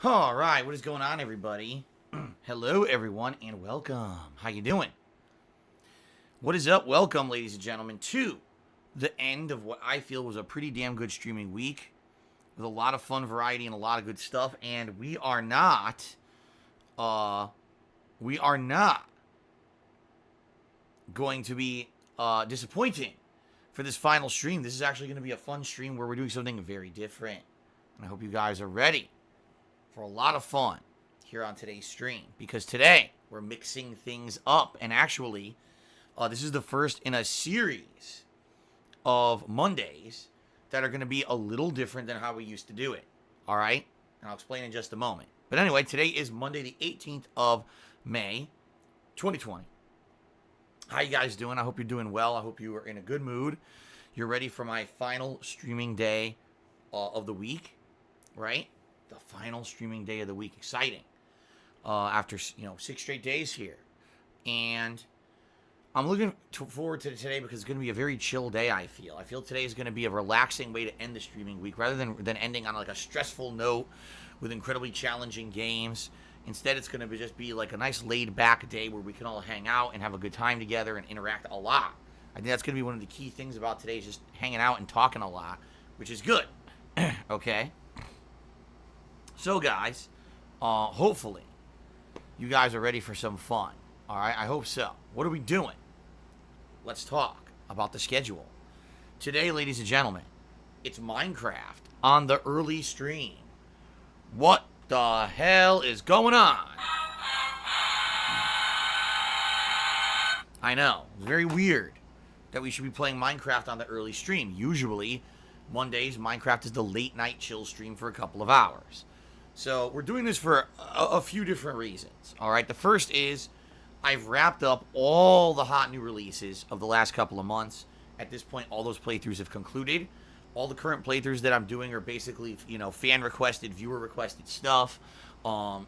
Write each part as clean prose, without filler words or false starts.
All right, what is going on, everybody? Hello, everyone, and welcome. How you doing? What is up? Welcome, ladies and gentlemen, to the end of what I feel was a pretty damn good streaming week with a lot of fun variety and a lot of good stuff. And we are not going to be disappointing for this final stream. This is actually going to be a fun stream where we're doing something very different. And I hope you guys are ready for a lot of fun here on today's stream, because today we're mixing things up, and actually this is the first in a series of Mondays that are going to be a little different than how we used to do it. All right, and I'll explain in just a moment. But anyway, today is Monday the 18th of May 2020. How you guys doing? I hope you're doing well. I hope you are in a good mood. You're ready for my final streaming day of the week, right? The final streaming day of the week. Exciting. After 6 straight days here. And I'm looking forward to today because it's going to be a very chill day, I feel. I feel today is going to be a relaxing way to end the streaming week rather than ending on like a stressful note with incredibly challenging games. Instead, it's going to just be like a nice laid-back day where we can all hang out and have a good time together and interact a lot. I think that's going to be one of the key things about today, is just hanging out and talking a lot, which is good. Okay? So, guys, hopefully you guys are ready for some fun. All right? I hope so. What are we doing? Let's talk about the schedule. Today, ladies and gentlemen, it's Minecraft on the early stream. What the hell is going on? I know. It's very weird that we should be playing Minecraft on the early stream. Usually, Mondays, Minecraft is the late night chill stream for a couple of hours. So we're doing this for a few different reasons. All right. The first is I've wrapped up all the hot new releases of the last couple of months. At this point, all those playthroughs have concluded. All the current playthroughs that I'm doing are basically, fan requested, viewer requested stuff, or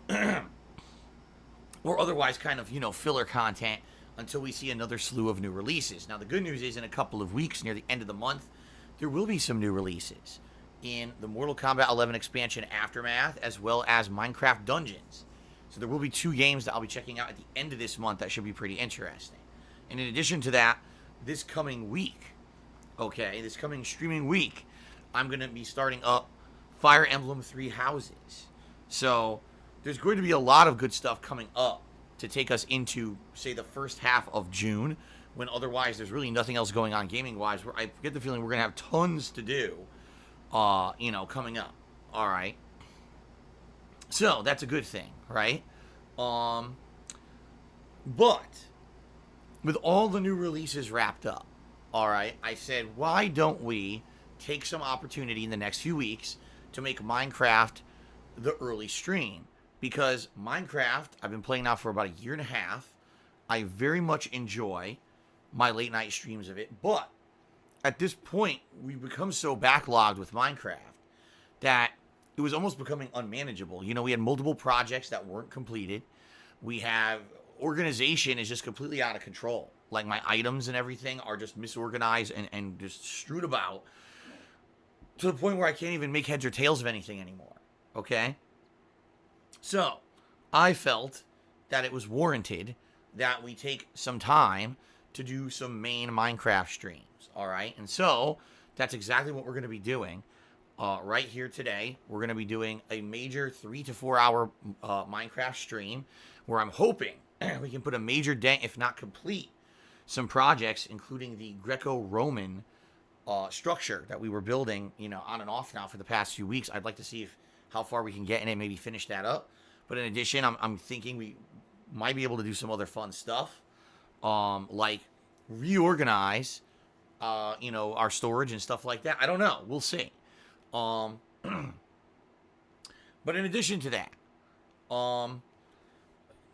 otherwise kind of, filler content until we see another slew of new releases. Now, the good news is in a couple of weeks, near the end of the month, there will be some new releases in the Mortal Kombat 11 expansion Aftermath, as well as Minecraft Dungeons. So there will be 2 games that I'll be checking out at the end of this month that should be pretty interesting. And in addition to that, this coming streaming week, I'm going to be starting up Fire Emblem 3 Houses. So there's going to be a lot of good stuff coming up to take us into, say, the first half of June, when otherwise there's really nothing else going on gaming-wise. I get the feeling we're going to have tons to do coming up. All right. So that's a good thing, right? But with all the new releases wrapped up, all right, I said, why don't we take some opportunity in the next few weeks to make Minecraft the early stream? Because Minecraft, I've been playing now for about a year and a half. I very much enjoy my late night streams of it, but at this point, we've become so backlogged with Minecraft that it was almost becoming unmanageable. We had multiple projects that weren't completed. We have organization is just completely out of control. Like my items and everything are just misorganized and just strewed about to the point where I can't even make heads or tails of anything anymore. Okay? So, I felt that it was warranted that we take some time to do some main Minecraft streams. All right, and so that's exactly what we're going to be doing right here today. We're going to be doing a major 3 to 4 hour Minecraft stream where I'm hoping we can put a major dent, if not complete, some projects, including the Greco-Roman structure that we were building, on and off now for the past few weeks. I'd like to see how far we can get in it, maybe finish that up. But in addition, I'm thinking we might be able to do some other fun stuff, like reorganize our storage and stuff like that. I don't know. We'll see. But in addition to that,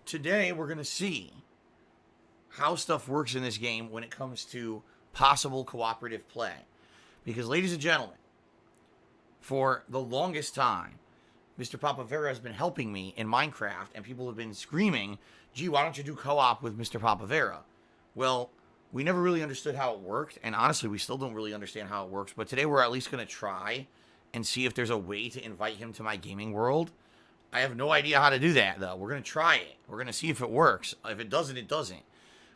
today we're going to see how stuff works in this game when it comes to possible cooperative play. Because, ladies and gentlemen, for the longest time, Mr. Papavera has been helping me in Minecraft, and people have been screaming, gee, why don't you do co-op with Mr. Papavera? Well, we never really understood how it worked, and honestly, we still don't really understand how it works, but today we're at least going to try and see if there's a way to invite him to my gaming world. I have no idea how to do that, though. We're going to try it. We're going to see if it works. If it doesn't, it doesn't.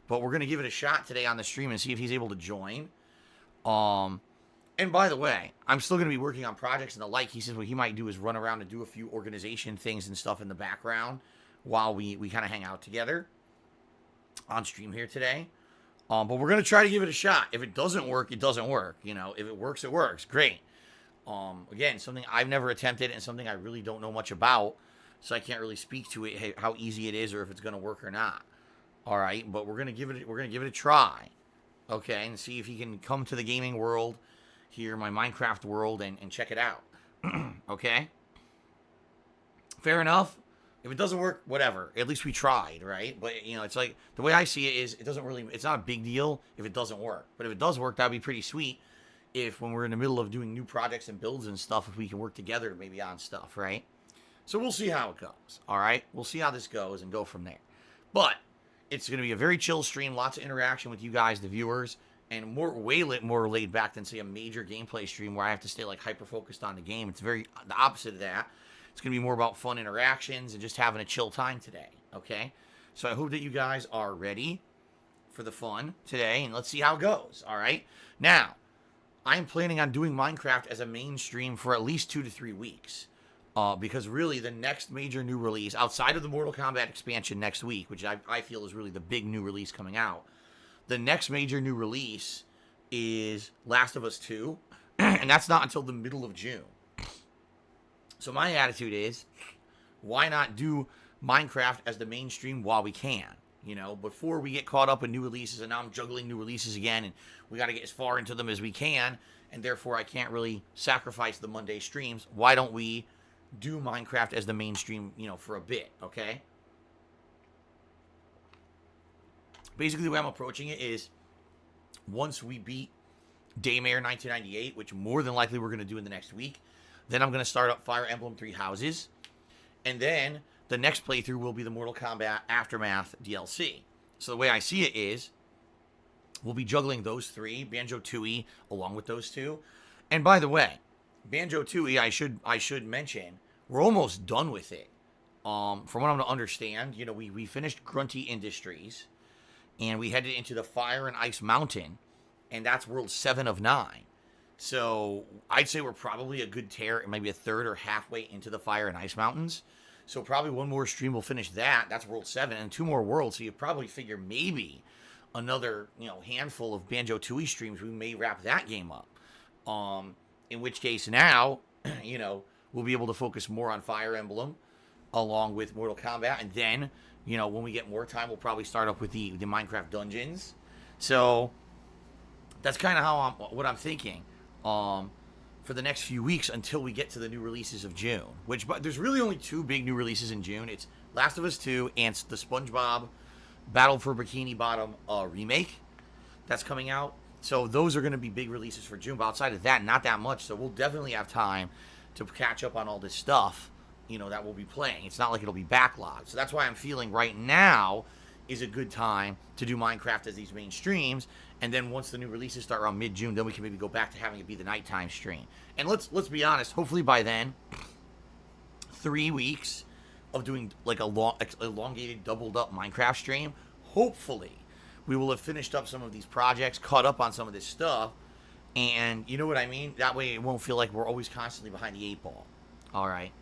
But we're going to give it a shot today on the stream and see if he's able to join. And by the way, I'm still going to be working on projects and the like. He says what he might do is run around and do a few organization things and stuff in the background while we kind of hang out together on stream here today. But we're going to try to give it a shot. If it doesn't work, it doesn't work. You know, if it works, it works. Great. Again, something I've never attempted and something I really don't know much about. So I can't really speak to it, how easy it is or if it's going to work or not. All right, but we're going to give it a try. Okay, and see if he can come to the gaming world here, my Minecraft world, and check it out. Okay? Fair enough. If it doesn't work, whatever. At least we tried, right? But, you know, it's like, the way I see it is, it's not a big deal if it doesn't work. But if it does work, that'd be pretty sweet if when we're in the middle of doing new projects and builds and stuff, if we can work together maybe on stuff, right? So we'll see how it goes, all right? We'll see how this goes and go from there. But it's going to be a very chill stream, lots of interaction with you guys, the viewers, and way more laid back than, say, a major gameplay stream where I have to stay, like, hyper-focused on the game. It's the opposite of that. It's going to be more about fun interactions and just having a chill time today, okay? So I hope that you guys are ready for the fun today, and let's see how it goes, all right? Now, I'm planning on doing Minecraft as a main stream for at least 2 to 3 weeks. Because really the next major new release, outside of the Mortal Kombat expansion next week, which I feel is really the big new release coming out, the next major new release is Last of Us 2, and that's not until the middle of June. So my attitude is, why not do Minecraft as the mainstream while we can? You know, before we get caught up in new releases, and now I'm juggling new releases again, and we got to get as far into them as we can, and therefore I can't really sacrifice the Monday streams. Why don't we do Minecraft as the mainstream, you know, for a bit, okay? Basically, the way I'm approaching it is, once we beat Daymare 1998, which more than likely we're going to do in the next week, then I'm going to start up Fire Emblem Three Houses, and then the next playthrough will be the Mortal Kombat Aftermath DLC. So the way I see it is, we'll be juggling those three, Banjo-Tooie, along with those two. And by the way, Banjo-Tooie, I should mention, we're almost done with it. From what I'm to understand, you know, we finished Grunty Industries, and we headed into the Fire and Ice Mountain, and that's World 7 of 9. So I'd say we're probably a good maybe a third or halfway into the Fire and Ice Mountains. So probably one more stream will finish that. That's World 7, and 2 more worlds. So you probably figure maybe another, you know, handful of Banjo-Tooie streams, we may wrap that game up. In which case now, you know, we'll be able to focus more on Fire Emblem along with Mortal Kombat. And then, you know, when we get more time, we'll probably start up with the Minecraft dungeons. So that's kind of what I'm thinking for the next few weeks until we get to the new releases of June. But there's really only 2 big new releases in June. It's Last of Us 2 and the SpongeBob Battle for Bikini Bottom remake that's coming out. So those are going to be big releases for June. But outside of that, not that much. So we'll definitely have time to catch up on all this stuff, you know, that we'll be playing. It's not like it'll be backlogged. So that's why I'm feeling right now is a good time to do Minecraft as these main streams. And then once the new releases start around mid-June, then we can maybe go back to having it be the nighttime stream. And let's be honest, hopefully by then, 3 weeks of doing like a elongated, doubled up Minecraft stream, hopefully we will have finished up some of these projects, caught up on some of this stuff, and you know what I mean? That way it won't feel like we're always constantly behind the 8 ball. All right.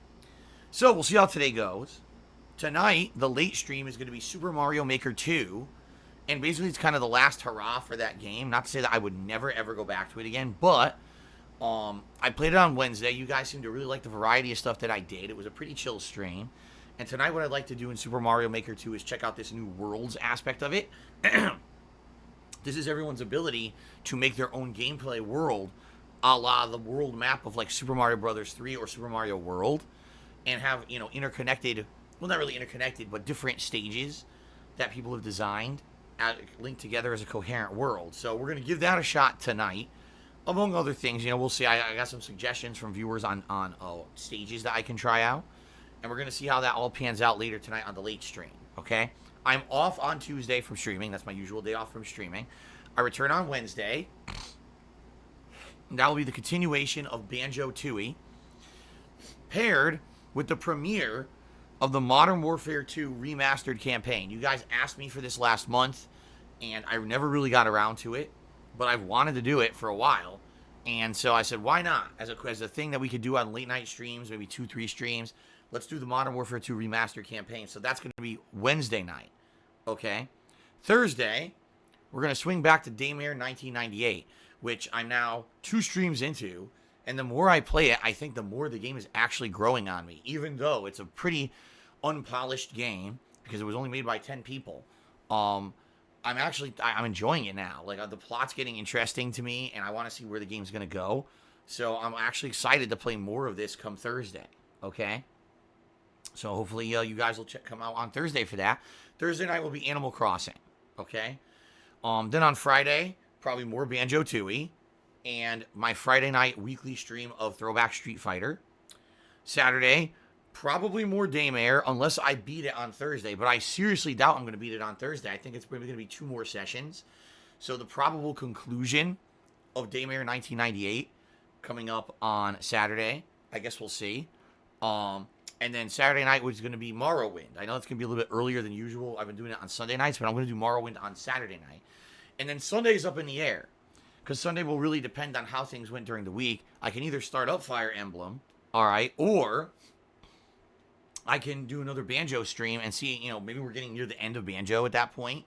So we'll see how today goes. Tonight, the late stream is going to be Super Mario Maker 2, and basically it's kind of the last hurrah for that game. Not to say that I would never, ever go back to it again, but I played it on Wednesday. You guys seem to really like the variety of stuff that I did. It was a pretty chill stream. And tonight what I'd like to do in Super Mario Maker 2 is check out this new worlds aspect of it. This is everyone's ability to make their own gameplay world, a la the world map of like Super Mario Bros. 3 or Super Mario World, and have, you know, interconnected, well, not really interconnected, but different stages that people have designed linked together as a coherent world. So we're going to give that a shot tonight. Among other things, you know, we'll see. I got some suggestions from viewers on stages that I can try out. And we're going to see how that all pans out later tonight on the late stream, okay? I'm off on Tuesday from streaming. That's my usual day off from streaming. I return on Wednesday. That will be the continuation of Banjo-Tooie, paired with the premiere of the Modern Warfare 2 remastered campaign. You guys asked me for this last month, and I never really got around to it, but I've wanted to do it for a while. And so I said, why not? As a thing that we could do on late night streams, maybe 2-3 streams, let's do the Modern Warfare 2 remastered campaign. So that's going to be Wednesday night. Okay? Thursday, we're going to swing back to Daymare 1998, which I'm now 2 streams into. And the more I play it, I think the more the game is actually growing on me, even though it's a pretty unpolished game because it was only made by 10 people. I'm enjoying it now. Like, the plot's getting interesting to me, and I want to see where the game's going to go. So I'm actually excited to play more of this come Thursday. Okay? So hopefully you guys will come out on Thursday for that. Thursday night will be Animal Crossing. Okay? Then on Friday, probably more Banjo-Tooie. And my Friday night weekly stream of Throwback Street Fighter. Saturday, probably more Daymare, unless I beat it on Thursday. But I seriously doubt I'm going to beat it on Thursday. I think it's probably going to be 2 more sessions. So the probable conclusion of Daymare 1998 coming up on Saturday. I guess we'll see. And then Saturday night was going to be Morrowind. I know it's going to be a little bit earlier than usual. I've been doing it on Sunday nights, but I'm going to do Morrowind on Saturday night. And then Sunday's up in the air. Because Sunday will really depend on how things went during the week. I can either start up Fire Emblem, all right, or I can do another Banjo stream and see, maybe we're getting near the end of Banjo at that point,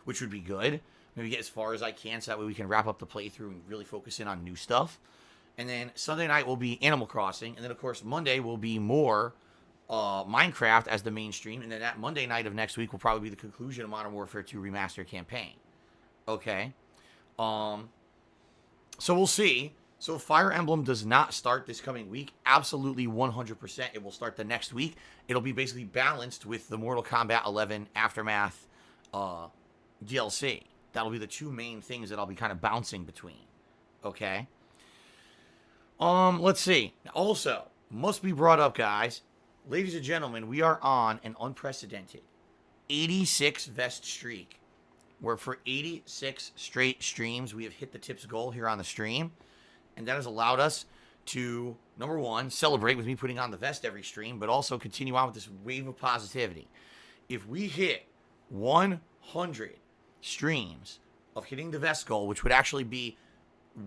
which would be good. Maybe get as far as I can so that way we can wrap up the playthrough and really focus in on new stuff. And then Sunday night will be Animal Crossing. And then, of course, Monday will be more Minecraft as the main stream. And then that Monday night of next week will probably be the conclusion of Modern Warfare 2 Remastered campaign. Okay. So we'll see. So Fire Emblem does not start this coming week. Absolutely 100%. It will start the next week. It'll be basically balanced with the Mortal Kombat 11 Aftermath DLC. That'll be the 2 main things that I'll be kind of bouncing between. Okay? Let's see. Also, must be brought up, guys. Ladies and gentlemen, we are on an unprecedented 86 vest streak. Where for 86 straight streams, we have hit the tips goal here on the stream. And that has allowed us to, number one, celebrate with me putting on the vest every stream, but also continue on with this wave of positivity. If we hit 100 streams of hitting the vest goal, which would actually be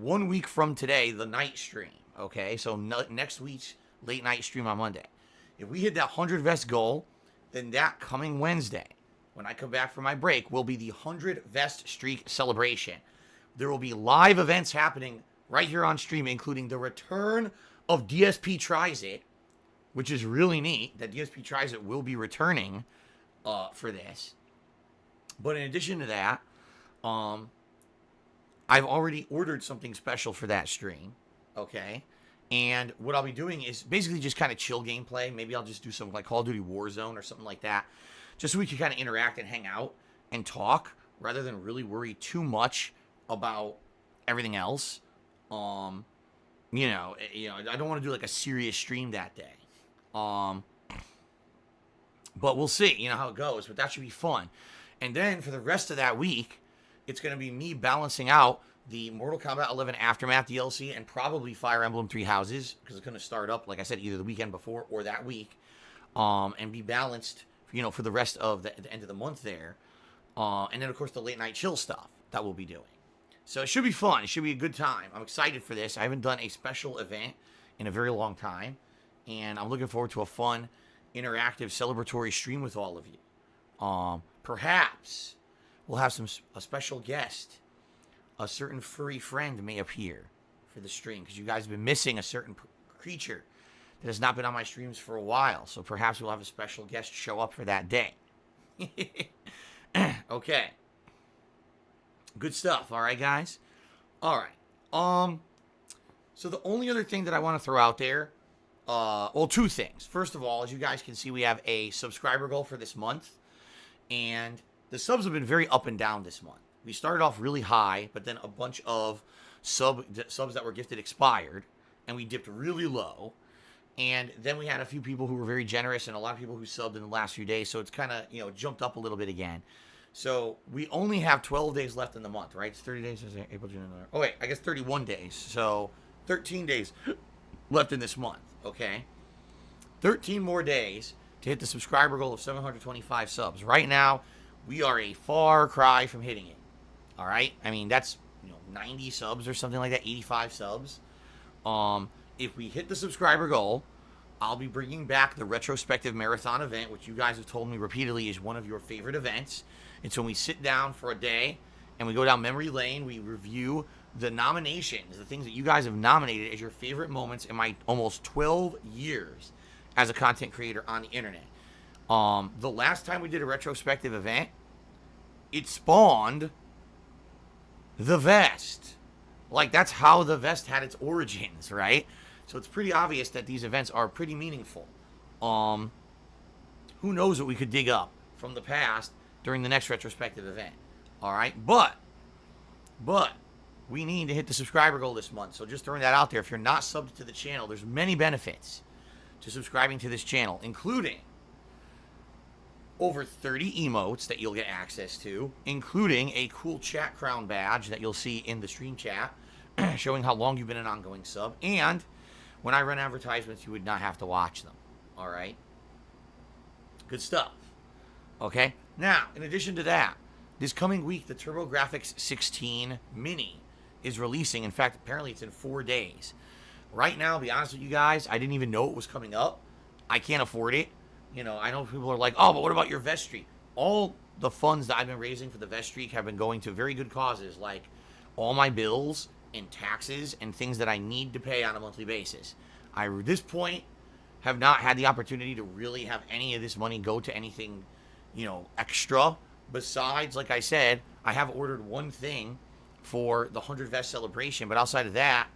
1 week from today, the night stream, okay? So next week's late night stream on Monday. If we hit that 100 vest goal, then that coming Wednesday, when I come back from my break, will be the 100 vest streak celebration. There will be live events happening right here on stream, including the return of DSP Tries It, which is really neat that DSP Tries It will be returning for this. But in addition to that, I've already ordered something special for that stream, okay? And what I'll be doing is basically just kind of chill gameplay. Maybe I'll just do some like Call of Duty Warzone or something like that. Just so we can kind of interact and hang out and talk rather than really worry too much about everything else. I don't want to do like a serious stream that day. But we'll see, how it goes. But that should be fun. And then for the rest of that week, it's going to be me balancing out the Mortal Kombat 11 Aftermath DLC and probably Fire Emblem 3 Houses because it's going to start up, like I said, either the weekend before or that week, and be balanced for the rest of the end of the month there. And then, of course, the late night chill stuff that we'll be doing. So it should be fun. It should be a good time. I'm excited for this. I haven't done a special event in a very long time. And I'm looking forward to a fun, interactive, celebratory stream with all of you. Perhaps we'll have a special guest. A certain furry friend may appear for the stream because you guys have been missing a certain creature that has not been on my streams for a while. So perhaps we'll have a special guest show up for that day. Okay. Good stuff. All right, guys. All right. So the only other thing that I want to throw out there, 2 things. First of all, as you guys can see, we have a subscriber goal for this month. And the subs have been very up and down this month. We started off really high, but then a bunch of subs that were gifted expired. And we dipped really low. And then we had a few people who were very generous and a lot of people who subbed in the last few days. So it's kind of, jumped up a little bit again. So we only have 12 days left in the month, right? It's 30 days. April, June, November. Oh, wait, I guess 31 days. So 13 days left in this month, okay? 13 more days to hit the subscriber goal of 725 subs. Right now, we are a far cry from hitting it. All right? I mean, that's 90 subs or something like that, 85 subs. If we hit the subscriber goal, I'll be bringing back the retrospective marathon event, which you guys have told me repeatedly is one of your favorite events. It's when we sit down for a day and we go down memory lane. We review the nominations, the things that you guys have nominated as your favorite moments in my almost 12 years as a content creator on the internet. The last time we did a retrospective event, it spawned the vest. Like, that's how the vest had its origins, right? So it's pretty obvious that these events are pretty meaningful. Who knows what we could dig up from the past during the next retrospective event. All right? But we need to hit the subscriber goal this month. So just throwing that out there. If you're not subbed to the channel, there's many benefits to subscribing to this channel, including over 30 emotes that you'll get access to, including a cool chat crown badge that you'll see in the stream chat showing how long you've been an ongoing sub. And when I run advertisements, you would not have to watch them. All right? Good stuff. Okay? Now, in addition to that, this coming week, the TurboGrafx 16 Mini is releasing. In fact, apparently it's in 4 days. Right now, to be honest with you guys, I didn't even know it was coming up. I can't afford it. I know people are like, oh, but what about your vest streak? All the funds that I've been raising for the vest streak have been going to very good causes, like all my bills and taxes and things that I need to pay on a monthly basis. I, at this point, have not had the opportunity to really have any of this money go to anything, extra. Besides, like I said, I have ordered one thing for the 100 vest celebration, but outside of that,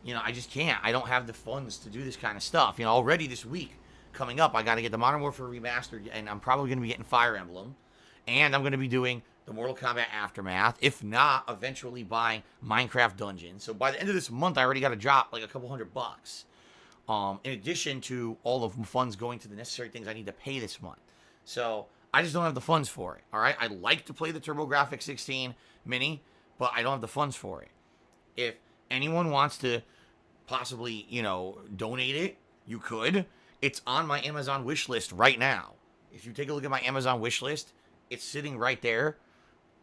I just can't. I don't have the funds to do this kind of stuff. Already this week, coming up, I got to get the Modern Warfare Remastered, and I'm probably going to be getting Fire Emblem, and I'm going to be doing the Mortal Kombat Aftermath, if not, eventually buying Minecraft Dungeons. So by the end of this month, I already got to drop like a couple $100, in addition to all of the funds going to the necessary things I need to pay this month. So I just don't have the funds for it, all right? I like to play the TurboGrafx 16 Mini, but I don't have the funds for it. If anyone wants to possibly, donate it, you could. It's on my Amazon wish list right now. If you take a look at my Amazon wish list, it's sitting right there.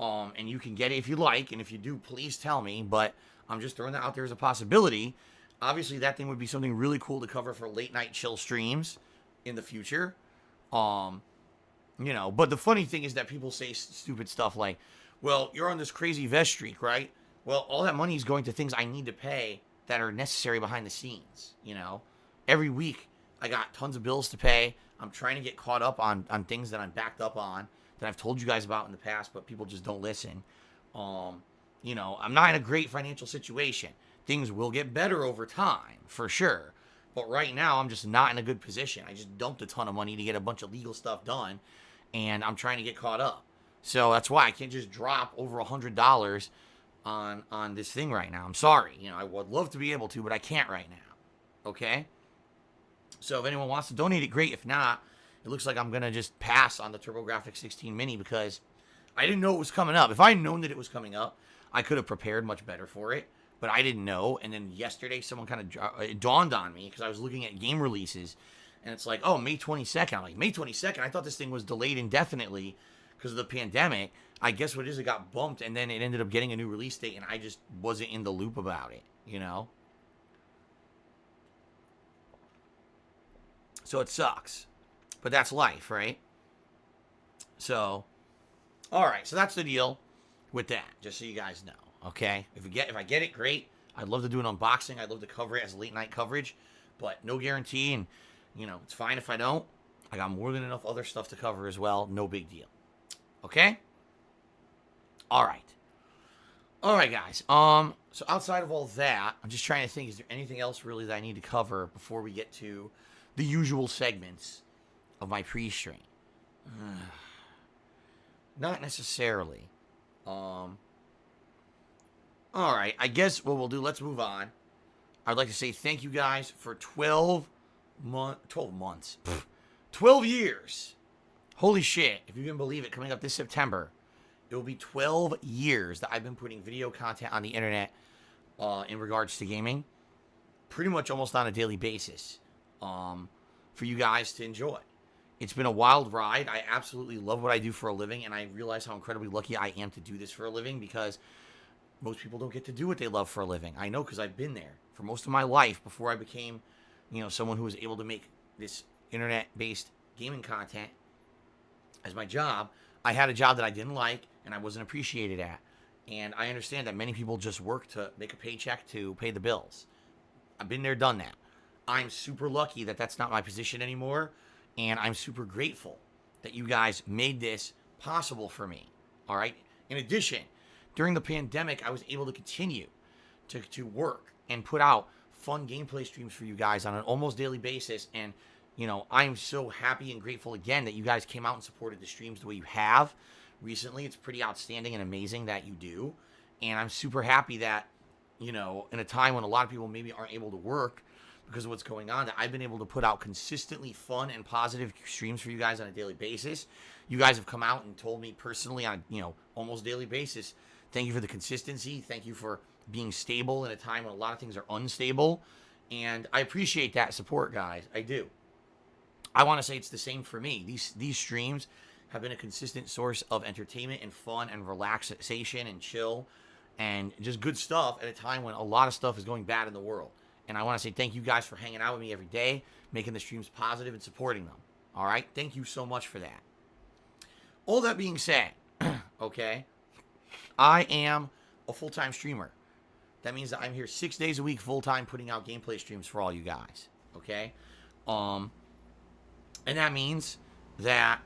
And you can get it if you like. And if you do, please tell me. But I'm just throwing that out there as a possibility. Obviously, that thing would be something really cool to cover for late night chill streams in the future. But the funny thing is that people say stupid stuff like, well, you're on this crazy vest streak, right? Well, all that money is going to things I need to pay that are necessary behind the scenes. Every week, I got tons of bills to pay. I'm trying to get caught up on things that I'm backed up on that I've told you guys about in the past, but people just don't listen. I'm not in a great financial situation. Things will get better over time, for sure. But right now, I'm just not in a good position. I just dumped a ton of money to get a bunch of legal stuff done, and I'm trying to get caught up. So that's why I can't just drop over $100 on this thing right now. I'm sorry. I would love to be able to, but I can't right now. Okay? So if anyone wants to donate it, great. If not, it looks like I'm going to just pass on the TurboGrafx 16 Mini because I didn't know it was coming up. If I had known that it was coming up, I could have prepared much better for it. But I didn't know. And then yesterday, someone kind of it dawned on me because I was looking at game releases. And it's like, oh, May 22nd. I'm like, May 22nd? I thought this thing was delayed indefinitely because of the pandemic. I guess what it is, it got bumped. And then it ended up getting a new release date. And I just wasn't in the loop about it, So it sucks. But that's life, right? So, all right. So that's the deal with that, just so you guys know, okay? If I get it, great. I'd love to do an unboxing. I'd love to cover it as late night coverage, but no guarantee. And, it's fine if I don't. I got more than enough other stuff to cover as well. No big deal. Okay? All right. All right, guys. So outside of all that, I'm just trying to think, is there anything else really that I need to cover before we get to the usual segments of my pre-stream? Not necessarily. All right, I guess what we'll do, let's move on. I'd like to say thank you guys for 12 months. 12 years. Holy shit, if you can believe it, coming up this September, it will be 12 years that I've been putting video content on the internet in regards to gaming. Pretty much almost on a daily basis for you guys to enjoy. It's been a wild ride. I absolutely love what I do for a living, and I realize how incredibly lucky I am to do this for a living because most people don't get to do what they love for a living. I know because I've been there for most of my life before I became, someone who was able to make this internet-based gaming content as my job. I had a job that I didn't like and I wasn't appreciated at. And I understand that many people just work to make a paycheck to pay the bills. I've been there, done that. I'm super lucky that that's not my position anymore. And I'm super grateful that you guys made this possible for me. All right. In addition, during the pandemic, I was able to continue to work and put out fun gameplay streams for you guys on an almost daily basis. And, I'm so happy and grateful again that you guys came out and supported the streams the way you have recently. It's pretty outstanding and amazing that you do. And I'm super happy that, in a time when a lot of people maybe aren't able to work because of what's going on, that I've been able to put out consistently fun and positive streams for you guys on a daily basis. You guys have come out and told me personally on almost daily basis, thank you for the consistency. Thank you for being stable in a time when a lot of things are unstable. And I appreciate that support, guys. I do. I want to say it's the same for me. These streams have been a consistent source of entertainment and fun and relaxation and chill and just good stuff at a time when a lot of stuff is going bad in the world. And I want to say thank you guys for hanging out with me every day, making the streams positive and supporting them. All right? Thank you so much for that. All that being said, okay, I am a full-time streamer. That means that I'm here 6 days a week full-time putting out gameplay streams for all you guys. Okay? And that means that,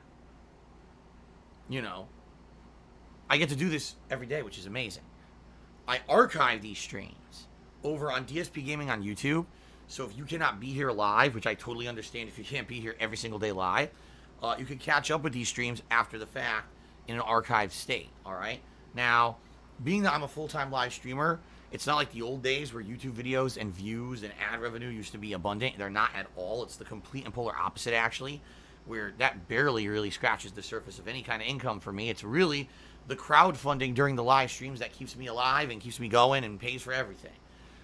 I get to do this every day, which is amazing. I archive these streams over on DSPGaming on YouTube. So if you cannot be here live, which I totally understand if you can't be here every single day live, you can catch up with these streams after the fact in an archived state, all right? Now, being that I'm a full-time live streamer, it's not like the old days where YouTube videos and views and ad revenue used to be abundant. They're not at all. It's the complete and polar opposite, actually, where that barely really scratches the surface of any kind of income for me. It's really the crowdfunding during the live streams that keeps me alive and keeps me going and pays for everything.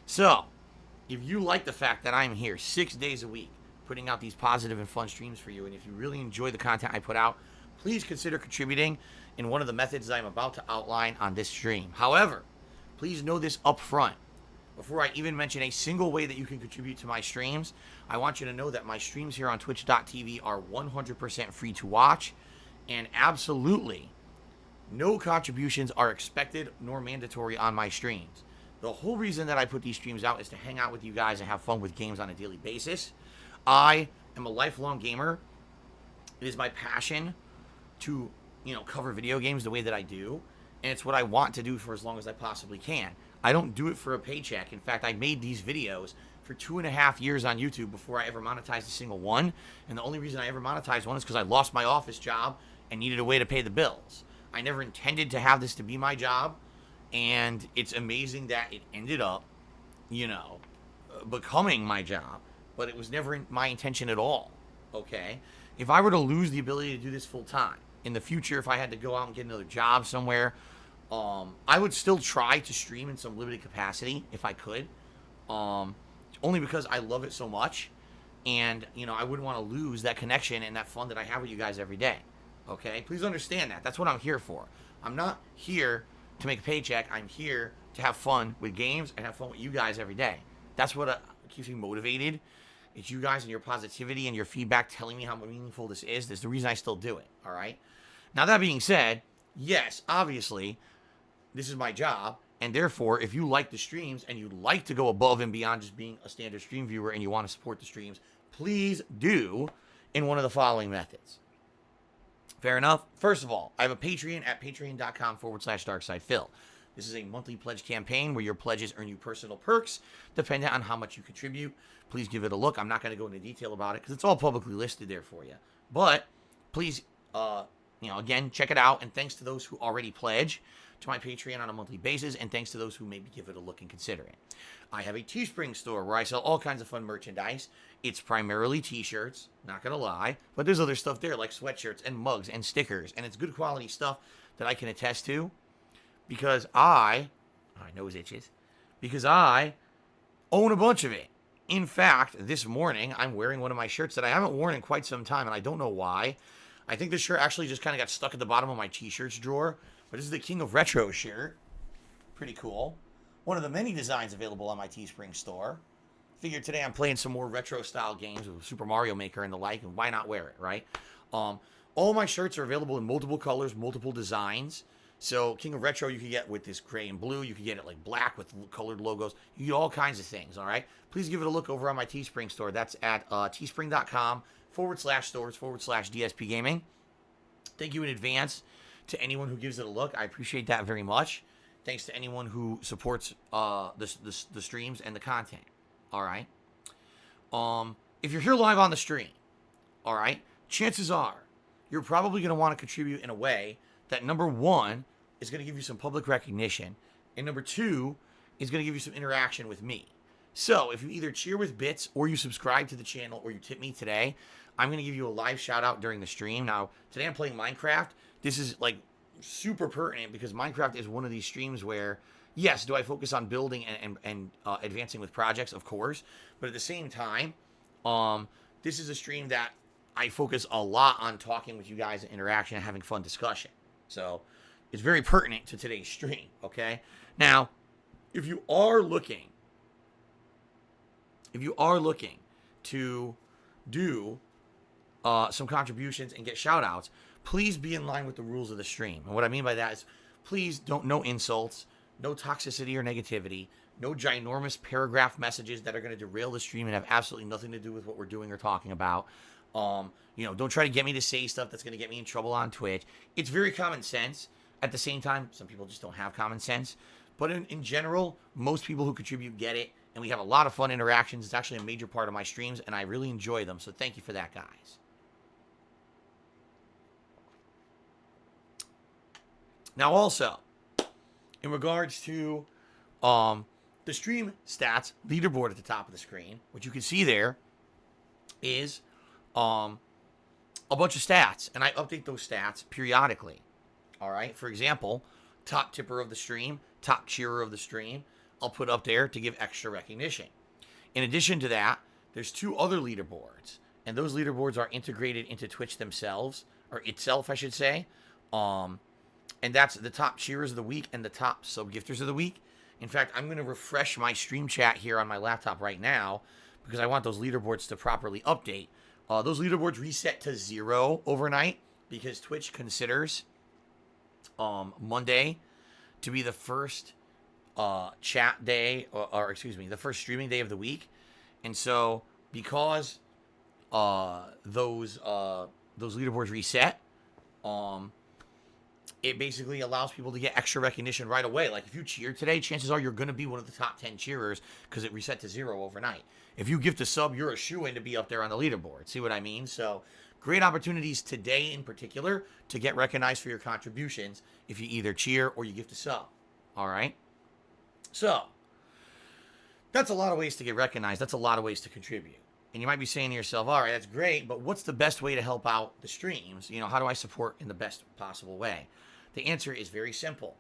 So, if you like the fact that I'm here 6 days a week putting out these positive and fun streams for you, and if you really enjoy the content I put out, please consider contributing in one of the methods that I'm about to outline on this stream. However, please know this up front. Before I even mention a single way that you can contribute to my streams, I want you to know that my streams here on twitch.tv are 100% free to watch, and absolutely no contributions are expected nor mandatory on my streams. The whole reason that I put these streams out is to hang out with you guys and have fun with games on a daily basis. I am a lifelong gamer. It is my passion to, cover video games the way that I do. And it's what I want to do for as long as I possibly can. I don't do it for a paycheck. In fact, I made these videos for 2.5 years on YouTube before I ever monetized a single one. And the only reason I ever monetized one is because I lost my office job and needed a way to pay the bills. I never intended to have this to be my job. And it's amazing that it ended up, becoming my job. But it was never my intention at all. Okay? If I were to lose the ability to do this full time, in the future, if I had to go out and get another job somewhere, I would still try to stream in some limited capacity if I could, only because I love it so much, and I wouldn't want to lose that connection and that fun that I have with you guys every day. Okay, please understand that. That's what I'm here for. I'm not here to make a paycheck. I'm here to have fun with games and have fun with you guys every day. That's what keeps me motivated. It's you guys and your positivity and your feedback telling me how meaningful this is. That's the reason I still do it, all right? Now, that being said, yes, obviously, this is my job, and therefore, if you like the streams and you'd like to go above and beyond just being a standard stream viewer and you want to support the streams, please do in one of the following methods. Fair enough? First of all, I have a Patreon at patreon.com/darksidephil. This is a monthly pledge campaign where your pledges earn you personal perks depending on how much you contribute. Please give it a look. I'm not going to go into detail about it because it's all publicly listed there for you. But please, again, check it out. And thanks to those who already pledge to my Patreon on a monthly basis, and thanks to those who maybe give it a look and consider it. I have a Teespring store where I sell all kinds of fun merchandise. It's primarily t-shirts, not going to lie, but there's other stuff there like sweatshirts and mugs and stickers, and it's good quality stuff that I can attest to because my nose itches, because I own a bunch of it. In fact, this morning, I'm wearing one of my shirts that I haven't worn in quite some time, and I don't know why. I think this shirt actually just kind of got stuck at the bottom of my t-shirts drawer. But this is the King of Retro shirt. Pretty cool. One of the many designs available on my Teespring store. Figured today I'm playing some more retro-style games with Super Mario Maker and the like, and why not wear it, right? All my shirts are available in multiple colors, multiple designs. So King of Retro you can get with this gray and blue. You can get it like black with colored logos. You get all kinds of things, all right? Please give it a look over on my Teespring store. That's at teespring.com/stores/DSPGaming. Thank you in advance to anyone who gives it a look. I appreciate that very much. Thanks to anyone who supports the streams and the content, all right? If you're here live on the stream, all right, chances are you're probably going to want to contribute in a way that, number one, is going to give you some public recognition, and number two, is going to give you some interaction with me. So if you either cheer with bits or you subscribe to the channel or you tip me today, I'm going to give you a live shout out during the stream. Now, today I'm playing Minecraft. This is like super pertinent because Minecraft is one of these streams where, yes, do I focus on building and advancing with projects? Of course. But at the same time, this is a stream that I focus a lot on talking with you guys and interaction and having fun discussion. So it's very pertinent to today's stream, okay? Now, if you are looking to do some contributions and get shout outs, please be in line with the rules of the stream. And what I mean by that is please no insults, no toxicity or negativity, no ginormous paragraph messages that are going to derail the stream and have absolutely nothing to do with what we're doing or talking about. Don't try to get me to say stuff that's going to get me in trouble on Twitch. It's very common sense. At the same time, some people just don't have common sense. But in general, most people who contribute get it. And we have a lot of fun interactions. It's actually a major part of my streams, and I really enjoy them. So thank you for that, guys. Now also, in regards to the stream stats leaderboard at the top of the screen, what you can see there is a bunch of stats, and I update those stats periodically. All right. For example, top tipper of the stream, top cheerer of the stream, I'll put up there to give extra recognition. In addition to that, there's two other leaderboards, and those leaderboards are integrated into Twitch themselves, or itself, I should say. And that's the top cheerers of the week and the top sub gifters of the week. In fact, I'm going to refresh my stream chat here on my laptop right now because I want those leaderboards to properly update. Those leaderboards reset to 0 overnight because Twitch considers Monday to be the first chat day, the first streaming day of the week. And so because those leaderboards reset, it basically allows people to get extra recognition right away. Like if you cheer today, chances are you're going to be one of the top 10 cheerers because it reset to 0 overnight. If you gift a sub, you're a shoo-in to be up there on the leaderboard. See what I mean? So great opportunities today in particular to get recognized for your contributions if you either cheer or you gift a sub. All right? So that's a lot of ways to get recognized. That's a lot of ways to contribute. And you might be saying to yourself, all right, that's great, but what's the best way to help out the streams? How do I support in the best possible way? The answer is very simple.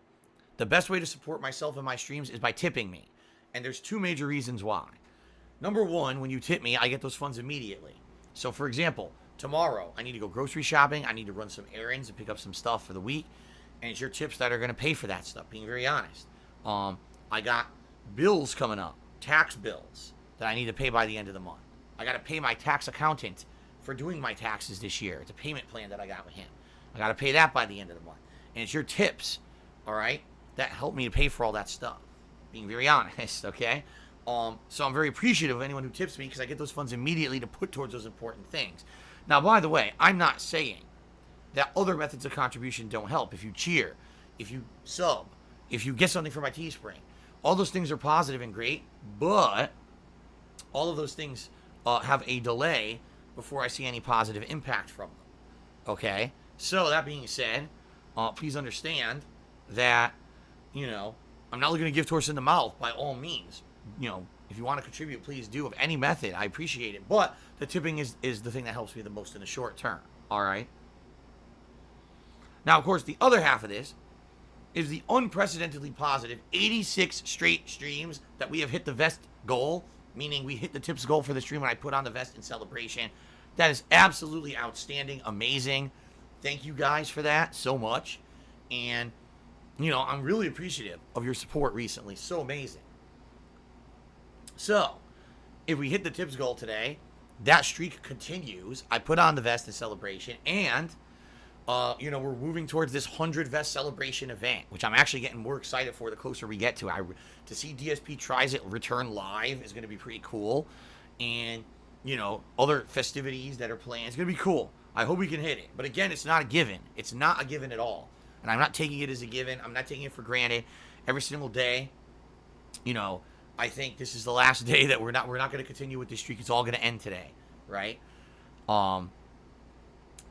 The best way to support myself and my streams is by tipping me. And there's two major reasons why. Number one, when you tip me, I get those funds immediately. So for example, tomorrow, I need to go grocery shopping. I need to run some errands and pick up some stuff for the week. And it's your tips that are going to pay for that stuff, being very honest. I got bills coming up, tax bills that I need to pay by the end of the month. I got to pay my tax accountant for doing my taxes this year. It's a payment plan that I got with him. I got to pay that by the end of the month. And it's your tips, all right, that help me to pay for all that stuff. Being very honest, okay? So I'm very appreciative of anyone who tips me because I get those funds immediately to put towards those important things. Now, by the way, I'm not saying that other methods of contribution don't help. If you cheer, if you sub, if you get something from my Teespring, all those things are positive and great, but all of those things have a delay before I see any positive impact from them. Okay? So that being said, please understand that, I'm not looking to give horse in the mouth by all means. If you want to contribute, please do of any method. I appreciate it. But the tipping is the thing that helps me the most in the short term. All right? Now, of course, the other half of this is the unprecedentedly positive 86 straight streams that we have hit the vest goal. meaning we hit the tips goal for the stream when I put on the vest in celebration. That is absolutely outstanding, amazing. Thank you guys for that so much. And, you know, I'm really appreciative of your support recently. So amazing. So, if we hit the tips goal today, that streak continues. I put on the vest in celebration, and you know, we're moving towards this 100 vest celebration event, which I'm actually getting more excited for the closer we get to. To see DSP tries it return live is going to be pretty cool, and you know, other festivities that are planned. It's going to be cool. I hope we can hit it. But again, it's not a given. It's not a given at all, and I'm not taking it as a given. I'm not taking it for granted. Every single day, you know, I think this is the last day that we're not going to continue with this streak. It's all going to end today, right?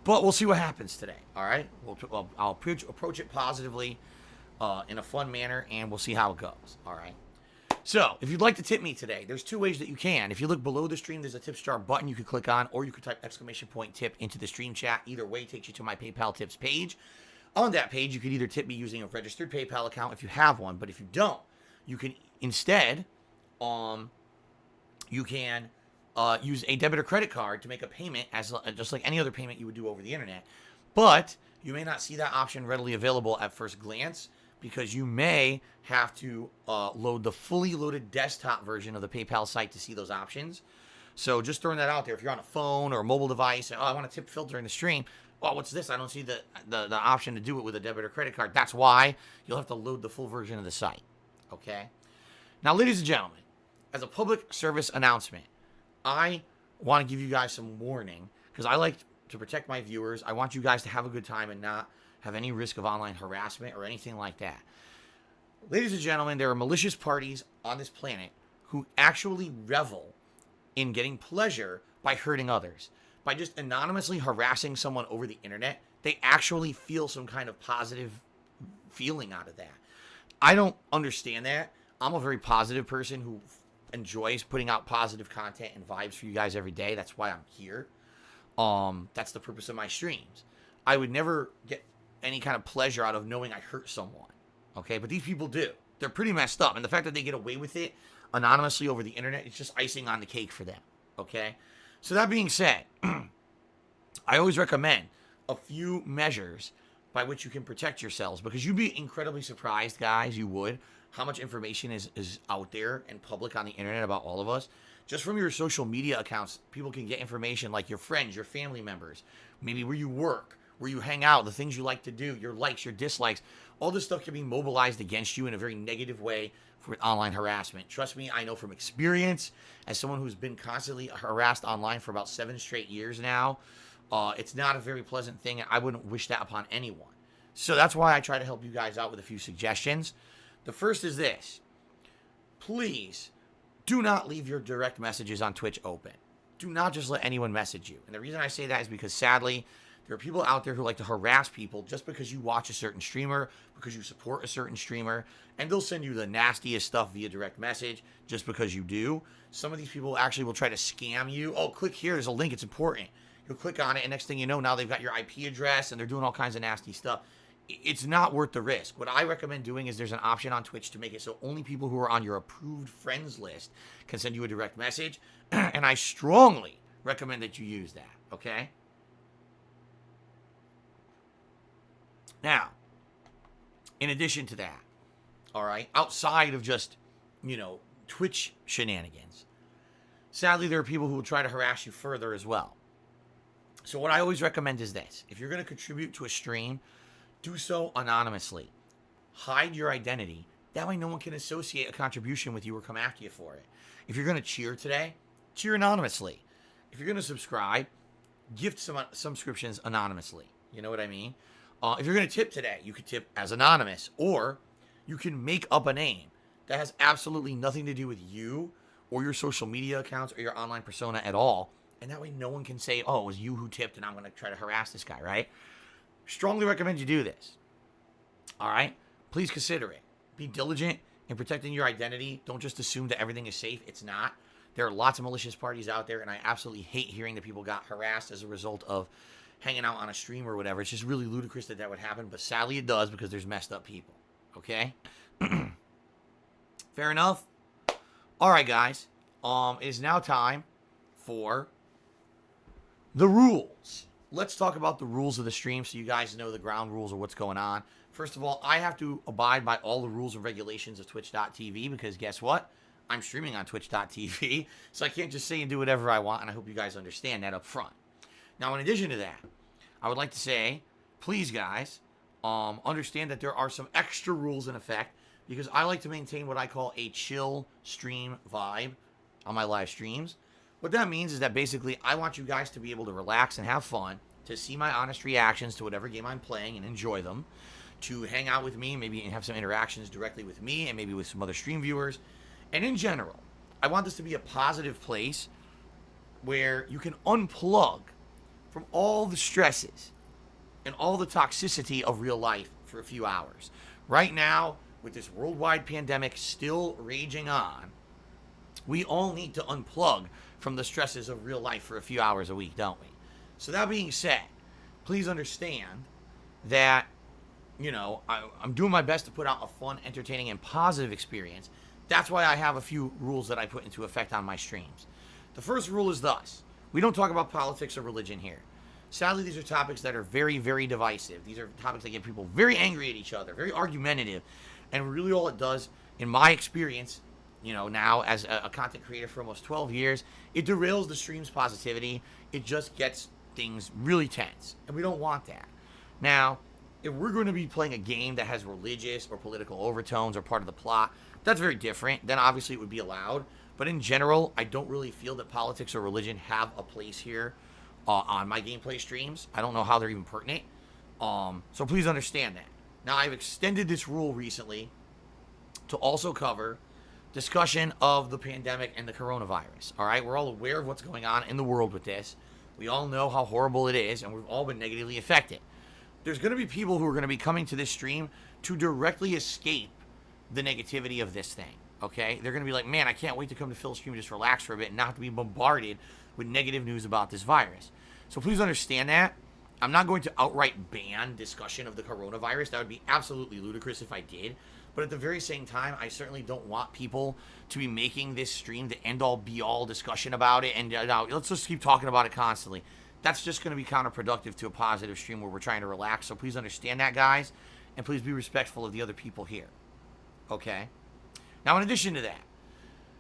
But we'll see what happens today, all right? I'll approach it positively in a fun manner, and we'll see how it goes, all right? So, if you'd like to tip me today, there's two ways that you can. If you look below the stream, there's a tip jar button you can click on, or you can type !tip into the stream chat. Either way takes you to my PayPal tips page. On that page, you can either tip me using a registered PayPal account if you have one, but if you don't, you can instead, you can use a debit or credit card to make a payment as just like any other payment you would do over the internet. But you may not see that option readily available at first glance because you may have to load the fully loaded desktop version of the PayPal site to see those options. So just throwing that out there. If you're on a phone or a mobile device, and, I want to tip filter in the stream. Oh, what's this? I don't see the option to do it with a debit or credit card. That's why you'll have to load the full version of the site. Okay? Now, ladies and gentlemen, as a public service announcement, I want to give you guys some warning because I like to protect my viewers. I want you guys to have a good time and not have any risk of online harassment or anything like that. Ladies and gentlemen, there are malicious parties on this planet who actually revel in getting pleasure by hurting others. By just anonymously harassing someone over the internet, they actually feel some kind of positive feeling out of that. I don't understand that. I'm a very positive person who enjoys putting out positive content and vibes for you guys every day. That's why I'm here. That's the purpose of my streams. I would never get any kind of pleasure out of knowing I hurt someone. Okay, but these people do. They're pretty messed up, and the fact that they get away with it anonymously over the internet, it's just icing on the cake for them. Okay, so that being said, I always recommend a few measures by which you can protect yourselves, because you'd be incredibly surprised, guys, you would, how much information is out there and public on the internet about all of us. Just from your social media accounts, people can get information like your friends, your family members, maybe where you work, where you hang out, the things you like to do, your likes, your dislikes. All this stuff can be mobilized against you in a very negative way for online harassment. Trust me, I know from experience, as someone who's been constantly harassed online for about 7 straight years now, it's not a very pleasant thing, and I wouldn't wish that upon anyone. So that's why I try to help you guys out with a few suggestions. The first is this. Please do not leave your direct messages on Twitch open. Do not just let anyone message you. And the reason I say that is because, sadly, there are people out there who like to harass people just because you watch a certain streamer, because you support a certain streamer, and they'll send you the nastiest stuff via direct message just because you do. Some of these people actually will try to scam you. Oh, click here. There's a link. It's important. You'll click on it, and next thing you know, now they've got your IP address, and they're doing all kinds of nasty stuff. It's not worth the risk. What I recommend doing is there's an option on Twitch to make it so only people who are on your approved friends list can send you a direct message, and I strongly recommend that you use that, okay? Now, in addition to that, all right, outside of just, Twitch shenanigans, sadly, there are people who will try to harass you further as well. So what I always recommend is this. If you're going to contribute to a stream, do so anonymously. Hide your identity. That way no one can associate a contribution with you or come after you for it. If you're going to cheer today, cheer anonymously. If you're going to subscribe, gift some subscriptions anonymously. You know what I mean? If you're going to tip today, you could tip as anonymous, or you can make up a name that has absolutely nothing to do with you or your social media accounts or your online persona at all. And that way no one can say, oh, it was you who tipped and I'm going to try to harass this guy, right? Strongly recommend you do this. All right? Please consider it. Be diligent in protecting your identity. Don't just assume that everything is safe. It's not. There are lots of malicious parties out there, and I absolutely hate hearing that people got harassed as a result of hanging out on a stream or whatever. It's just really ludicrous that would happen, but sadly it does because there's messed up people. Okay? Fair enough? All right, guys. It is now time for the rules. Let's talk about the rules of the stream so you guys know the ground rules of what's going on. First of all, I have to abide by all the rules and regulations of Twitch.tv because guess what? I'm streaming on Twitch.tv, so I can't just say and do whatever I want, and I hope you guys understand that up front. Now, in addition to that, I would like to say, please, guys, understand that there are some extra rules in effect because I like to maintain what I call a chill stream vibe on my live streams. What that means is that basically I want you guys to be able to relax and have fun, to see my honest reactions to whatever game I'm playing and enjoy them, to hang out with me, maybe have some interactions directly with me and maybe with some other stream viewers. And in general, I want this to be a positive place where you can unplug from all the stresses and all the toxicity of real life for a few hours. Right now, with this worldwide pandemic still raging on, we all need to unplug from the stresses of real life for a few hours a week, don't we? So that being said, please understand that, I'm doing my best to put out a fun, entertaining, and positive experience. That's why I have a few rules that I put into effect on my streams. The first rule is thus: we don't talk about politics or religion here. Sadly, these are topics that are very, very divisive. These are topics that get people very angry at each other, very argumentative. And really all it does, in my experience, now as a content creator for almost 12 years, it derails the stream's positivity. It just gets things really tense. And we don't want that. Now, if we're going to be playing a game that has religious or political overtones or part of the plot, that's very different. Then obviously it would be allowed. But in general, I don't really feel that politics or religion have a place here on my gameplay streams. I don't know how they're even pertinent. So please understand that. Now, I've extended this rule recently to also cover discussion of the pandemic and the coronavirus. All right, we're all aware of what's going on in the world with this. We all know how horrible it is, and we've all been negatively affected. There's going to be people who are going to be coming to this stream to directly escape the negativity of this thing. Okay, they're going to be like, man, I can't wait to come to Phil's stream and just relax for a bit and not have to be bombarded with negative news about this virus. So please understand that. I'm not going to outright ban discussion of the coronavirus. That would be absolutely ludicrous if I did. But at the very same time, I certainly don't want people to be making this stream the end-all, be-all discussion about it. And let's just keep talking about it constantly. That's just going to be counterproductive to a positive stream where we're trying to relax. So please understand that, guys. And please be respectful of the other people here. Okay? Now, in addition to that,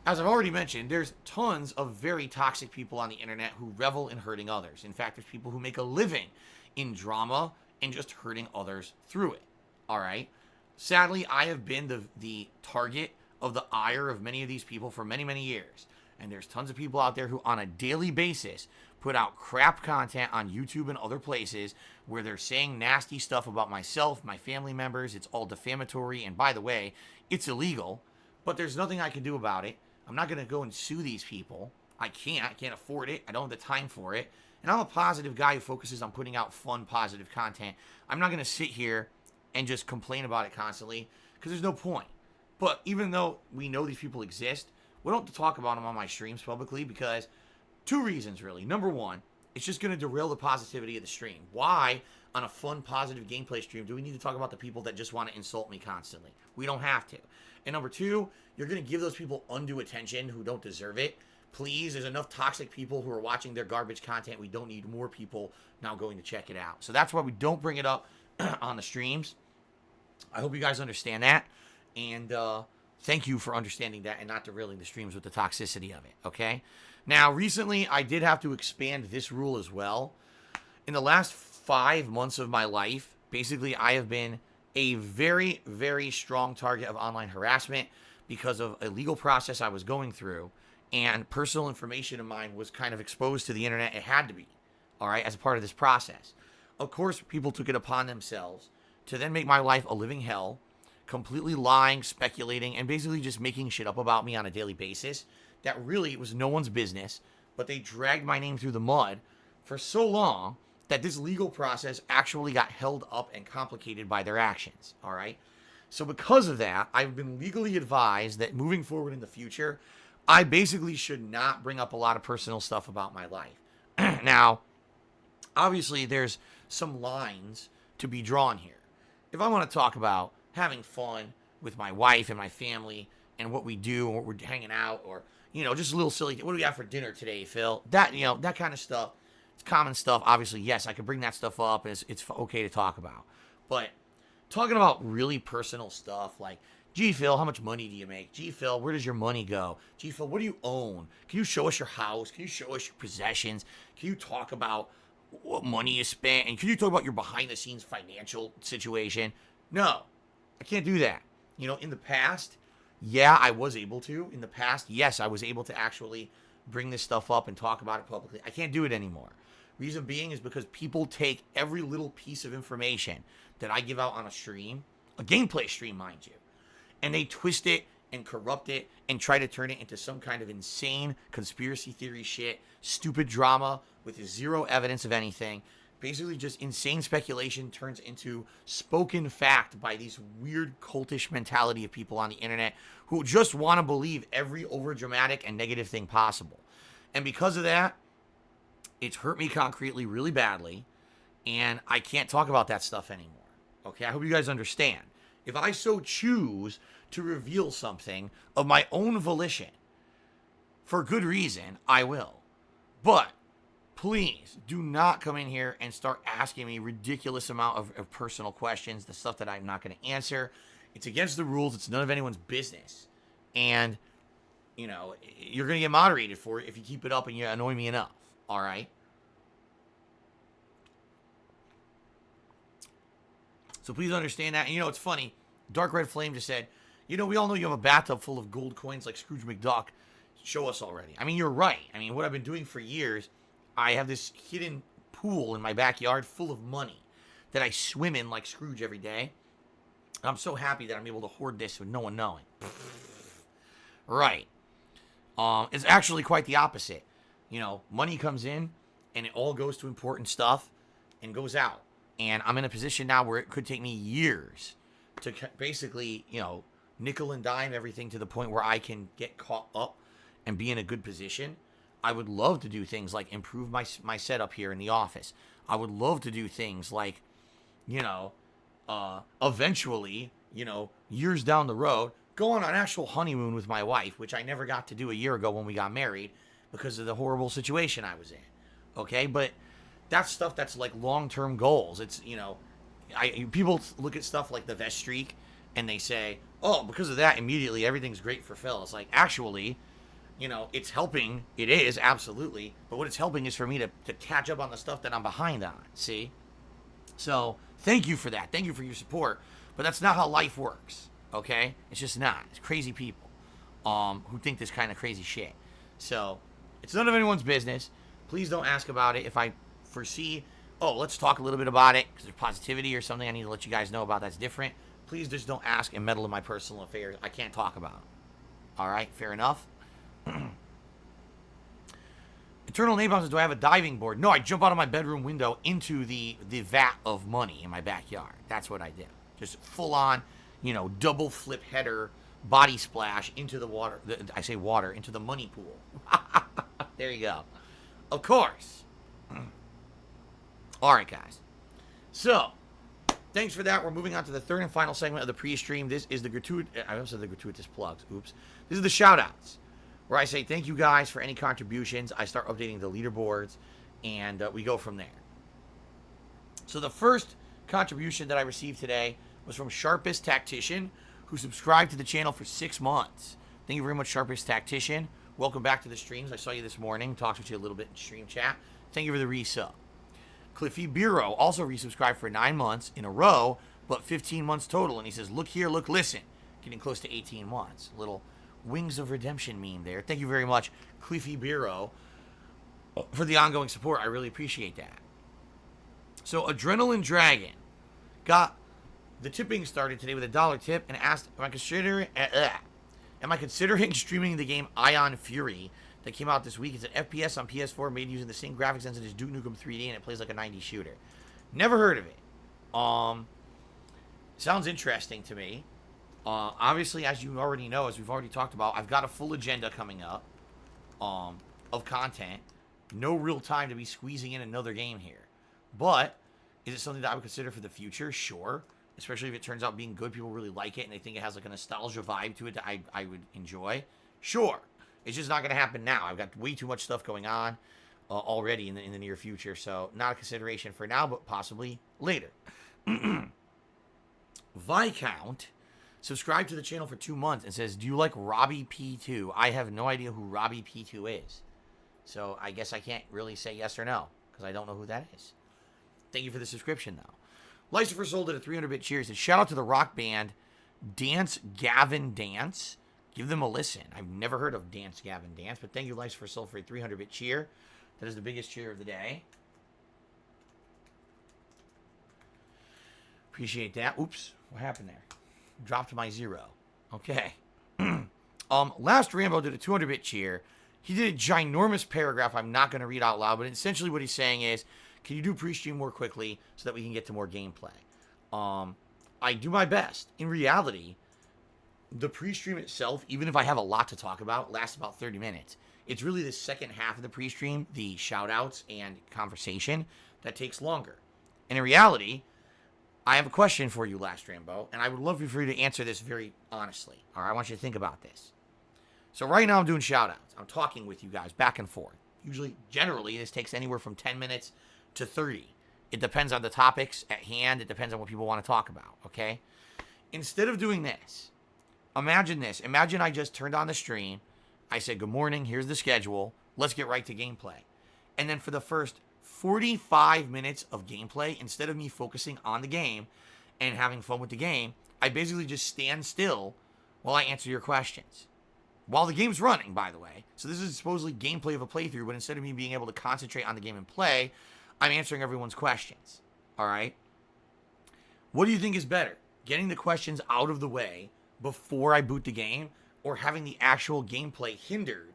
as I've already mentioned, there's tons of very toxic people on the internet who revel in hurting others. In fact, there's people who make a living in drama and just hurting others through it. All right? Sadly, I have been the target of the ire of many of these people for many, many years. And there's tons of people out there who on a daily basis put out crap content on YouTube and other places where they're saying nasty stuff about myself, my family members. It's all defamatory. And by the way, it's illegal. But there's nothing I can do about it. I'm not going to go and sue these people. I can't afford it. I don't have the time for it. And I'm a positive guy who focuses on putting out fun, positive content. I'm not going to sit here and just complain about it constantly because there's no point. But even though we know these people exist, we don't have to talk about them on my streams publicly because two reasons, really. Number one, it's just going to derail the positivity of the stream. Why, on a fun, positive gameplay stream, do we need to talk about the people that just want to insult me constantly? We don't have to. And number two, you're going to give those people undue attention who don't deserve it. Please, there's enough toxic people who are watching their garbage content. We don't need more people now going to check it out. So that's why we don't bring it up on the streams. I hope you guys understand that. And thank you for understanding that and not derailing the streams with the toxicity of it, okay? Now, recently, I did have to expand this rule as well. In the last 5 months of my life, basically, I have been a very, very strong target of online harassment because of a legal process I was going through, and personal information of mine was kind of exposed to the internet. It had to be, all right, as a part of this process. Of course, people took it upon themselves to then make my life a living hell, completely lying, speculating, and basically just making shit up about me on a daily basis that really was no one's business, but they dragged my name through the mud for so long that this legal process actually got held up and complicated by their actions, all right? So because of that, I've been legally advised that moving forward in the future, I basically should not bring up a lot of personal stuff about my life. Now, obviously, there's some lines to be drawn here. If I want to talk about having fun with my wife and my family and what we do and what we're hanging out, or Just a little silly. What do we have for dinner today, Phil? That, that kind of stuff. It's common stuff. Obviously, yes, I could bring that stuff up, and it's okay to talk about. But talking about really personal stuff like, gee, Phil, how much money do you make? Gee, Phil, where does your money go? Gee, Phil, what do you own? Can you show us your house? Can you show us your possessions? Can you talk about what money you spent? And can you talk about your behind-the-scenes financial situation? No, I can't do that. In the past, yeah, I was able to. In the past, yes, I was able to actually bring this stuff up and talk about it publicly. I can't do it anymore. Reason being is because people take every little piece of information that I give out on a stream, a gameplay stream, mind you, and they twist it and corrupt it and try to turn it into some kind of insane conspiracy theory shit, stupid drama with zero evidence of anything. Basically just insane speculation turns into spoken fact by these weird cultish mentality of people on the internet who just want to believe every overdramatic and negative thing possible. And because of that, it's hurt me concretely really badly, and I can't talk about that stuff anymore. Okay, I hope you guys understand. If I so choose to reveal something of my own volition, for good reason, I will. But please do not come in here and start asking me ridiculous amount of personal questions, the stuff that I'm not going to answer. It's against the rules. It's none of anyone's business. And, you're going to get moderated for it if you keep it up and you annoy me enough. All right? So please understand that. And it's funny. Dark Red Flame just said, we all know you have a bathtub full of gold coins like Scrooge McDuck. Show us already. I mean, you're right. I mean, what I've been doing for years, I have this hidden pool in my backyard full of money that I swim in like Scrooge every day. I'm so happy that I'm able to hoard this with no one knowing. Right. It's actually quite the opposite. Money comes in and it all goes to important stuff and goes out. And I'm in a position now where it could take me years to basically, nickel and dime everything to the point where I can get caught up and be in a good position. I would love to do things like improve my setup here in the office. I would love to do things like, eventually, years down the road, go on an actual honeymoon with my wife, which I never got to do a year ago when we got married because of the horrible situation I was in. Okay, but that's stuff that's like long-term goals. It's, people look at stuff like the vest streak and they say, oh, because of that, immediately everything's great for Phil. It's like, actually, it's helping. It is, absolutely. But what it's helping is for me to catch up on the stuff that I'm behind on, see? So thank you for that. Thank you for your support. But that's not how life works, okay? It's just not. It's crazy people who think this kind of crazy shit. So it's none of anyone's business. Please don't ask about it. If I foresee, let's talk a little bit about it because there's positivity or something I need to let you guys know about that's different, please just don't ask and meddle in my personal affairs. I can't talk about it. All right? Fair enough? Eternal Napalm says, do I have a diving board? No, I jump out of my bedroom window into the vat of money in my backyard. That's what I did. Just full on, double flip header body splash into the water. I say water, into the money pool. There you go. Of course. All right, guys. So, thanks for that. We're moving on to the third and final segment of the pre-stream. This is the gratuitous plugs. Oops. This is the shout-outs, where I say thank you guys for any contributions. I start updating the leaderboards, and we go from there. So the first contribution that I received today was from Sharpest Tactician, who subscribed to the channel for 6 months. Thank you very much, Sharpest Tactician. Welcome back to the streams. I saw you this morning. Talked with you a little bit in stream chat. Thank you for the resub. Cliffy Bureau also resubscribed for 9 months in a row, but 15 months total. And he says, look here, look, listen. Getting close to 18 months. Little Wings of Redemption meme there. Thank you very much, Cliffy Bureau, for the ongoing support. I really appreciate that. So Adrenaline Dragon got the tipping started today with a $1 tip and asked, am I considering streaming the game Ion Fury that came out this week? It's an FPS on PS4 made using the same graphics engine as Duke Nukem 3D, and it plays like a 90s shooter. Never heard of it. Sounds interesting to me. Obviously, as you already know, as we've already talked about, I've got a full agenda coming up of content. No real time to be squeezing in another game here. But is it something that I would consider for the future? Sure. Especially if it turns out being good, people really like it, and they think it has like a nostalgia vibe to it that I would enjoy. Sure. It's just not going to happen now. I've got way too much stuff going on already in the near future. So not a consideration for now, but possibly later. Viscount subscribed to the channel for 2 months and says, do you like Robbie P2? I have no idea who Robbie P2 is. So I guess I can't really say yes or no because I don't know who that is. Thank you for the subscription, though. Lucifer sold it a 300-bit cheers. And shout out to the rock band Dance Gavin Dance. Give them a listen. I've never heard of Dance Gavin Dance, but thank you, Lucifer Soul, for a 300-bit cheer. That is the biggest cheer of the day. Appreciate that. Oops, what happened there? Dropped my 0. Okay. Last Rambo did a 200-bit cheer. He did a ginormous paragraph I'm not going to read out loud, but essentially what he's saying is, can you do pre-stream more quickly so that we can get to more gameplay? I do my best. In reality, the pre-stream itself, even if I have a lot to talk about, lasts about 30 minutes. It's really the second half of the pre-stream, the shout-outs and conversation, that takes longer. And in reality, I have a question for you, Last Rambo, and I would love for you to answer this very honestly. All right, I want you to think about this. So right now I'm doing shout-outs. I'm talking with you guys back and forth. Usually, generally, this takes anywhere from 10 minutes to 30. It depends on the topics at hand. It depends on what people want to talk about, okay? Instead of doing this, imagine this. Imagine I just turned on the stream. I said, good morning, here's the schedule. Let's get right to gameplay. And then for the first 45 minutes of gameplay, instead of me focusing on the game and having fun with the game, I basically just stand still while I answer your questions. While the game's running, by the way. So this is supposedly gameplay of a playthrough, but instead of me being able to concentrate on the game and play, I'm answering everyone's questions. All right? What do you think is better? Getting the questions out of the way before I boot the game, or having the actual gameplay hindered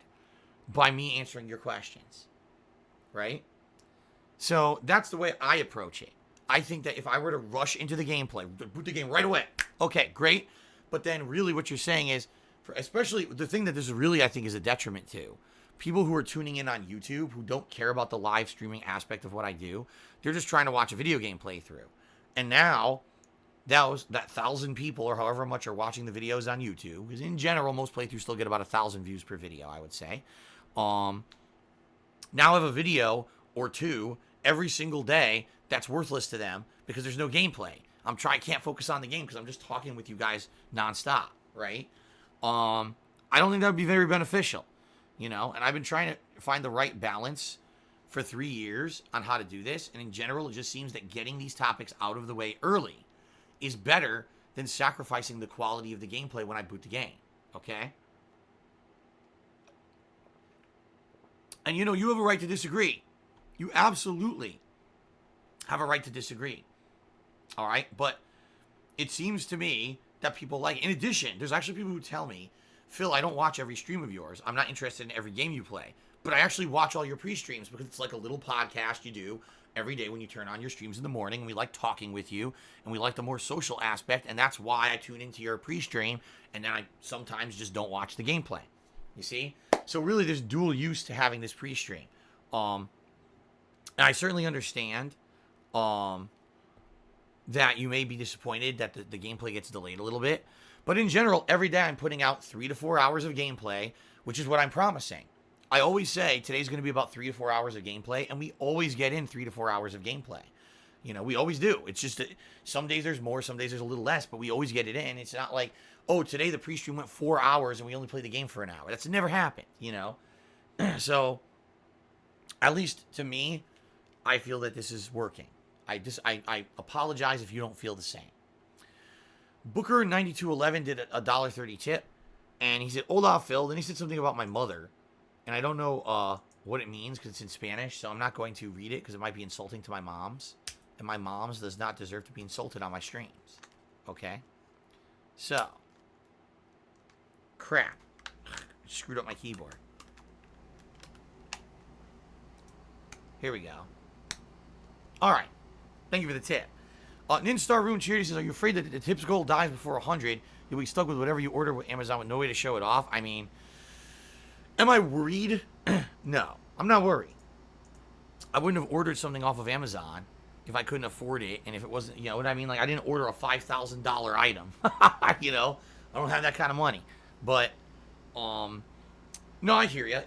by me answering your questions? Right? So that's the way I approach it. I think that if I were to rush into the gameplay, boot the game right away, okay, great. But then really what you're saying is, especially the thing that this really, I think, is a detriment to people who are tuning in on YouTube who don't care about the live streaming aspect of what I do. They're just trying to watch a video game playthrough. And now that 1,000 people or however much are watching the videos on YouTube, because in general, most playthroughs still get about 1,000 views per video, I would say. Now I have a video or two every single day that's worthless to them because there's no gameplay. I can't focus on the game because I'm just talking with you guys nonstop, right? I don't think that would be very beneficial, and I've been trying to find the right balance for 3 years on how to do this. And in general, it just seems that getting these topics out of the way early is better than sacrificing the quality of the gameplay when I boot the game. Okay? And you have a right to disagree. You absolutely have a right to disagree. All right? But it seems to me that people like it. In addition, there's actually people who tell me, Phil, I don't watch every stream of yours. I'm not interested in every game you play. But I actually watch all your pre-streams because it's like a little podcast you do every day when you turn on your streams in the morning. And we like talking with you. And we like the more social aspect. And that's why I tune into your pre-stream. And then I sometimes just don't watch the gameplay. You see? So really, there's dual use to having this pre-stream. And I certainly understand that you may be disappointed that the gameplay gets delayed a little bit. But in general, every day I'm putting out 3 to 4 hours of gameplay, which is what I'm promising. I always say today's going to be about 3 to 4 hours of gameplay, and we always get in 3 to 4 hours of gameplay. We always do. It's just that some days there's more, some days there's a little less, but we always get it in. It's not like, oh, today the pre-stream went 4 hours and we only played the game for an hour. That's never happened, So, at least to me, I feel that this is working. I apologize if you don't feel the same. Booker9211 did a $1.30 tip, and he said, "Hola, Phil." Then he said something about my mother, and I don't know what it means because it's in Spanish, so I'm not going to read it because it might be insulting to my moms, and my moms does not deserve to be insulted on my streams. Okay? So, crap. Screwed up my keyboard. Here we go. All right. Thank you for the tip. Ninstar Rune Charity says, "Are you afraid that the tips goal dies before 100? You'll be stuck with whatever you order with Amazon with no way to show it off." I mean, am I worried? No, I'm not worried. I wouldn't have ordered something off of Amazon if I couldn't afford it, and if it wasn't, you know what I mean? Like, I didn't order a $5,000 item. I don't have that kind of money. But No, I hear you.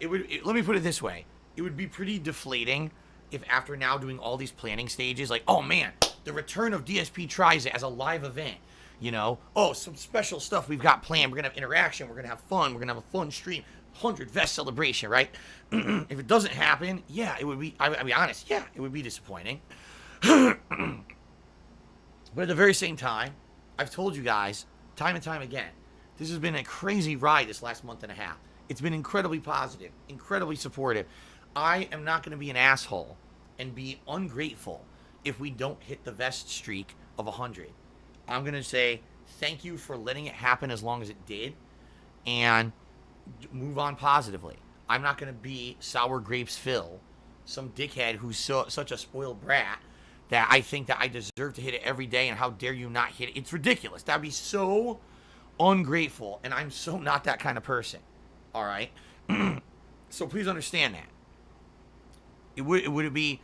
Let me put it this way. It would be pretty deflating if after now doing all these planning stages, like, oh man, the return of DSP tries it as a live event. You know, oh, some special stuff we've got planned. We're going to have interaction. We're going to have fun. We're going to have a fun stream. 100 vest celebration, right? If it doesn't happen, yeah, it would be, I'll be honest, yeah, it would be disappointing. But at the very same time, I've told you guys time and time again, this has been a crazy ride this last month and a half. It's been incredibly positive, incredibly supportive. I am not going to be an asshole and be ungrateful if we don't hit the vest streak of 100. I'm going to say thank you for letting it happen as long as it did and move on positively. I'm not going to be Sour Grapes Phil, some dickhead who's such a spoiled brat that I think that I deserve to hit it every day and how dare you not hit it. It's ridiculous. That'd be so ungrateful, and I'm so not that kind of person. All right? So please understand that. Would it be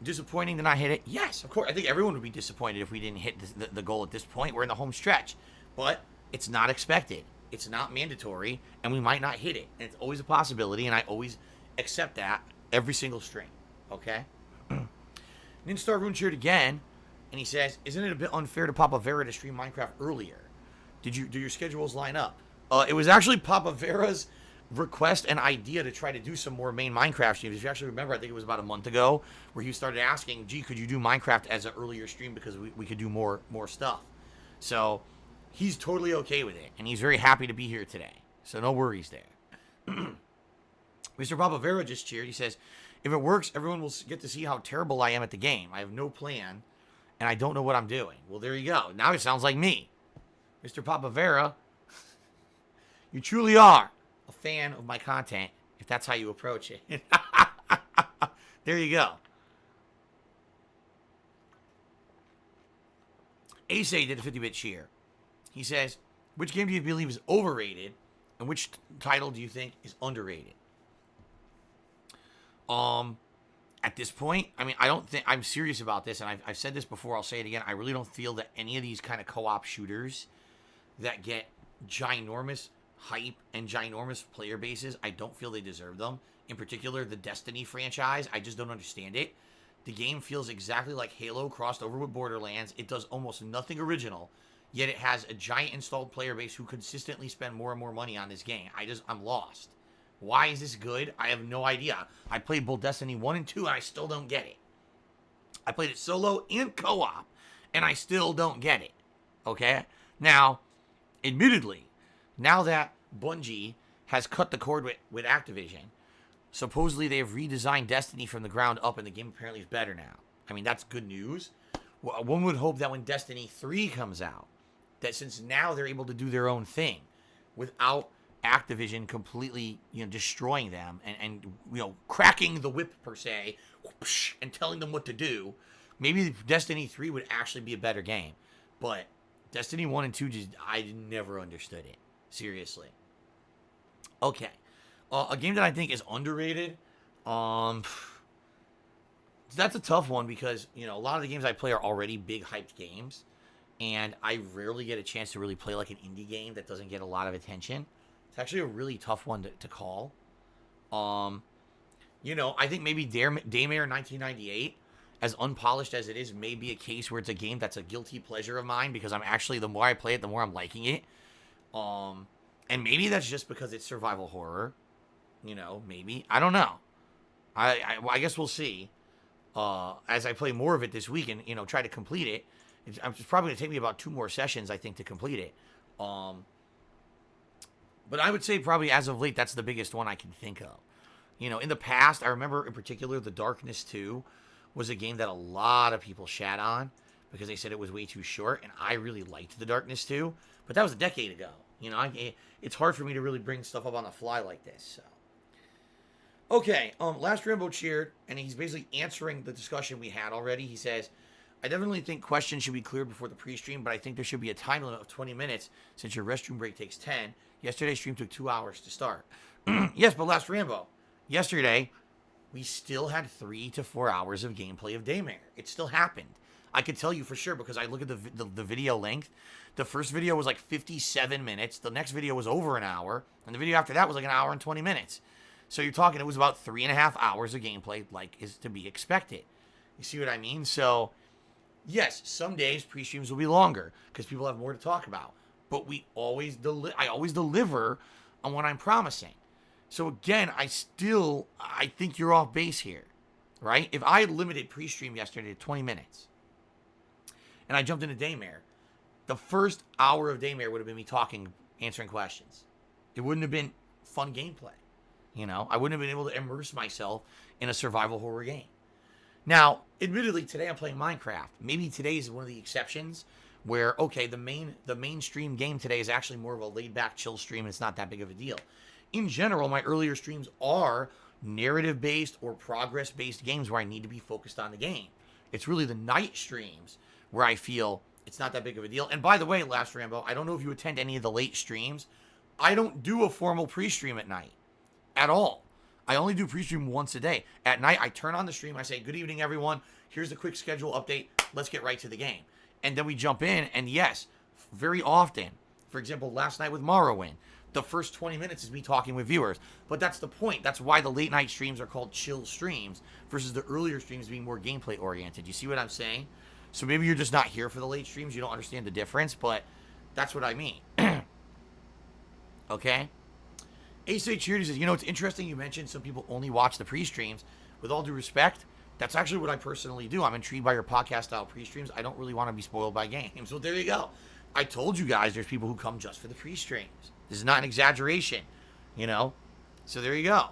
disappointing to not hit it? Yes, of course. I think everyone would be disappointed if we didn't hit the goal at this point. We're in the home stretch. But it's not expected. It's not mandatory, and we might not hit it. And it's always a possibility, and I always accept that every single stream. Okay? Ninstar Rune cheered again, and he says, isn't it a bit unfair to Papa Vera to stream Minecraft earlier? Do your schedules line up? It was actually Papa Vera's request and idea to try to do some more main Minecraft streams. If you actually remember, I think it was about a month ago, where he started asking, gee, could you do Minecraft as an earlier stream because we could do more stuff. So he's totally okay with it, and he's very happy to be here today. So no worries there. Mr. Papa Vera just cheered. He says, if it works, everyone will get to see how terrible I am at the game. I have no plan, and I don't know what I'm doing. Well, there you go. Now it sounds like me. Mr. Papa Vera, you truly are a fan of my content, if that's how you approach it. There you go. Ace did a 50-bit cheer. He says, which game do you believe is overrated, and which title do you think is underrated? At this point, I mean, I don't think, I'm serious about this, and I've said this before, I'll say it again, I really don't feel that any of these kind of co-op shooters that get ginormous hype and ginormous player bases, I don't feel they deserve them. In particular, the Destiny franchise, I just don't understand it. The game feels exactly like Halo crossed over with Borderlands. It does almost nothing original, yet it has a giant installed player base who consistently spend more and more money on this game. I'm lost. Why is this good? I have no idea. I played both Destiny 1 and 2, and I still don't get it. I played it solo and co-op, and I still don't get it. Okay? Now, admittedly, now that Bungie has cut the cord with Activision, supposedly they have redesigned Destiny from the ground up, and the game apparently is better now. I mean, that's good news. One would hope that when Destiny 3 comes out, that since now they're able to do their own thing without Activision completely, destroying them and cracking the whip per se and telling them what to do, maybe Destiny 3 would actually be a better game. But Destiny 1 and 2, I never understood it. Seriously. Okay. A game that I think is underrated, that's a tough one because, a lot of the games I play are already big hyped games, and I rarely get a chance to really play like an indie game that doesn't get a lot of attention. It's actually a really tough one to call. I think maybe Daymare 1998, as unpolished as it is, may be a case where it's a game that's a guilty pleasure of mine because the more I play it, the more I'm liking it. And maybe that's just because it's survival horror. Maybe. I don't know. I guess we'll see. As I play more of it this week and, try to complete it. It's probably going to take me about 2 more sessions, I think, to complete it. But I would say probably as of late, that's the biggest one I can think of. In the past, I remember in particular, The Darkness 2 was a game that a lot of people shat on because they said it was way too short, and I really liked The Darkness 2, but that was a decade ago. It's hard for me to really bring stuff up on the fly like this. So. Okay, Last Rambo cheered, and he's basically answering the discussion we had already. He says, I definitely think questions should be cleared before the pre-stream, but I think there should be a time limit of 20 minutes since your restroom break takes 10. Yesterday's stream took 2 hours to start. Yes, but Last Rambo, yesterday, we still had 3 to 4 hours of gameplay of Daymare. It still happened. I could tell you for sure because I look at the video length. The first video was like 57 minutes. The next video was over an hour. And the video after that was like an hour and 20 minutes. So you're talking, it was about 3.5 hours of gameplay, like is to be expected. You see what I mean? So, yes, some days pre-streams will be longer because people have more to talk about. But I always deliver on what I'm promising. So again, I think you're off base here, right? If I had limited pre-stream yesterday to 20 minutes and I jumped into Daymare, the first hour of Daymare would have been me talking, answering questions. It wouldn't have been fun gameplay. You know, I wouldn't have been able to immerse myself in a survival horror game. Now, admittedly, today I'm playing Minecraft. Maybe today is one of the exceptions where, okay, the mainstream game today is actually more of a laid-back, chill stream, and it's not that big of a deal. In general, my earlier streams are narrative-based or progress-based games where I need to be focused on the game. It's really the night streams where I feel it's not that big of a deal. And by the way, Last Rambo, I don't know if you attend any of the late streams. I don't do a formal pre-stream at night at all. I only do pre-stream once a day. At night, I turn on the stream. I say, good evening, everyone. Here's a quick schedule update. Let's get right to the game. And then we jump in. And yes, very often, for example, last night with Morrowind, the first 20 minutes is me talking with viewers. But that's the point. That's why the late night streams are called chill streams versus the earlier streams being more gameplay oriented. You see what I'm saying? So maybe you're just not here for the late streams. You don't understand the difference, but that's what I mean. Okay? Ace Cheerdy says, you know, it's interesting you mentioned some people only watch the pre-streams. With all due respect, that's actually what I personally do. I'm intrigued by your podcast-style pre-streams. I don't really want to be spoiled by games. So there you go. I told you guys there's people who come just for the pre-streams. This is not an exaggeration, you know? So there you go.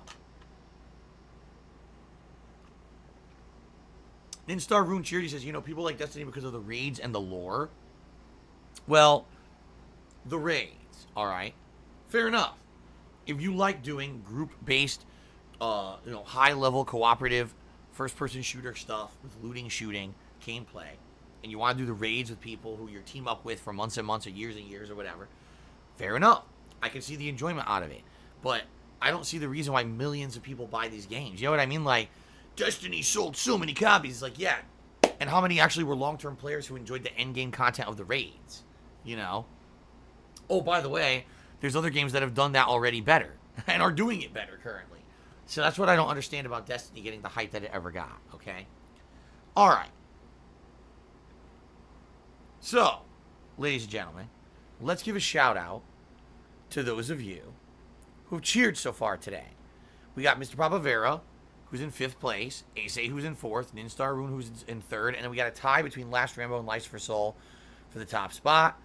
Ninstar Rune Cheerdy says, you know, people like Destiny because of the raids and the lore. Well, the raids, all right? Fair enough. If you like doing group-based, high-level cooperative first-person shooter stuff with looting, shooting, gameplay, and you want to do the raids with people who you team up with for months and months or years or whatever, fair enough. I can see the enjoyment out of it. But I don't see the reason why millions of people buy these games. You know what I mean? Like, Destiny sold so many copies. It's like, yeah. And how many actually were long-term players who enjoyed the end-game content of the raids? You know? Oh, by the way, there's other games that have done that already better and are doing it better currently. So that's what I don't understand about Destiny getting the hype that it ever got, okay? All right. So, ladies and gentlemen, let's give a shout-out to those of you who've cheered so far today. We got Mr. Papavera, who's in 5th place, Ace, who's in 4th, Ninstar Rune, who's in 3rd, and then we got a tie between Last Rambo and Life for Soul for the top spot.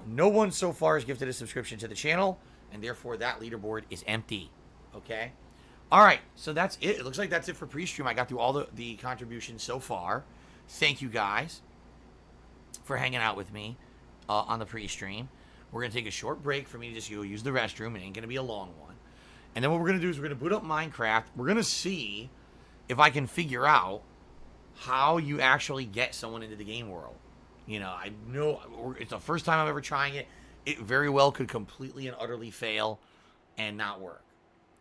No one so far has gifted a subscription to the channel, and therefore that leaderboard is empty. Okay? All right, so that's it. It looks like that's it for pre-stream. I got through all the contributions so far. Thank you guys for hanging out with me on the pre-stream. We're going to take a short break for me to just go use the restroom. It ain't going to be a long one. And then what we're going to do is we're going to boot up Minecraft. We're going to see if I can figure out how you actually get someone into the game world. You know, I know it's the first time I'm ever trying it. It very well could completely and utterly fail and not work.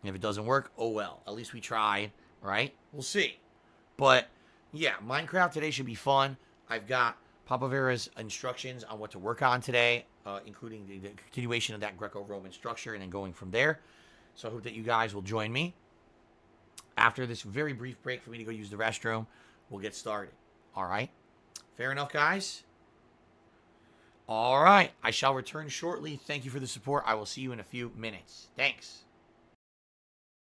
And if it doesn't work, oh well. At least we tried, right? We'll see. But, yeah, Minecraft today should be fun. I've got Papavera's instructions on what to work on today, including the continuation of that Greco-Roman structure and then going from there. So I hope that you guys will join me. After this very brief break for me to go use the restroom, we'll get started. All right? Fair enough, guys? All right. I shall return shortly. Thank you for the support. I will see you in a few minutes. Thanks.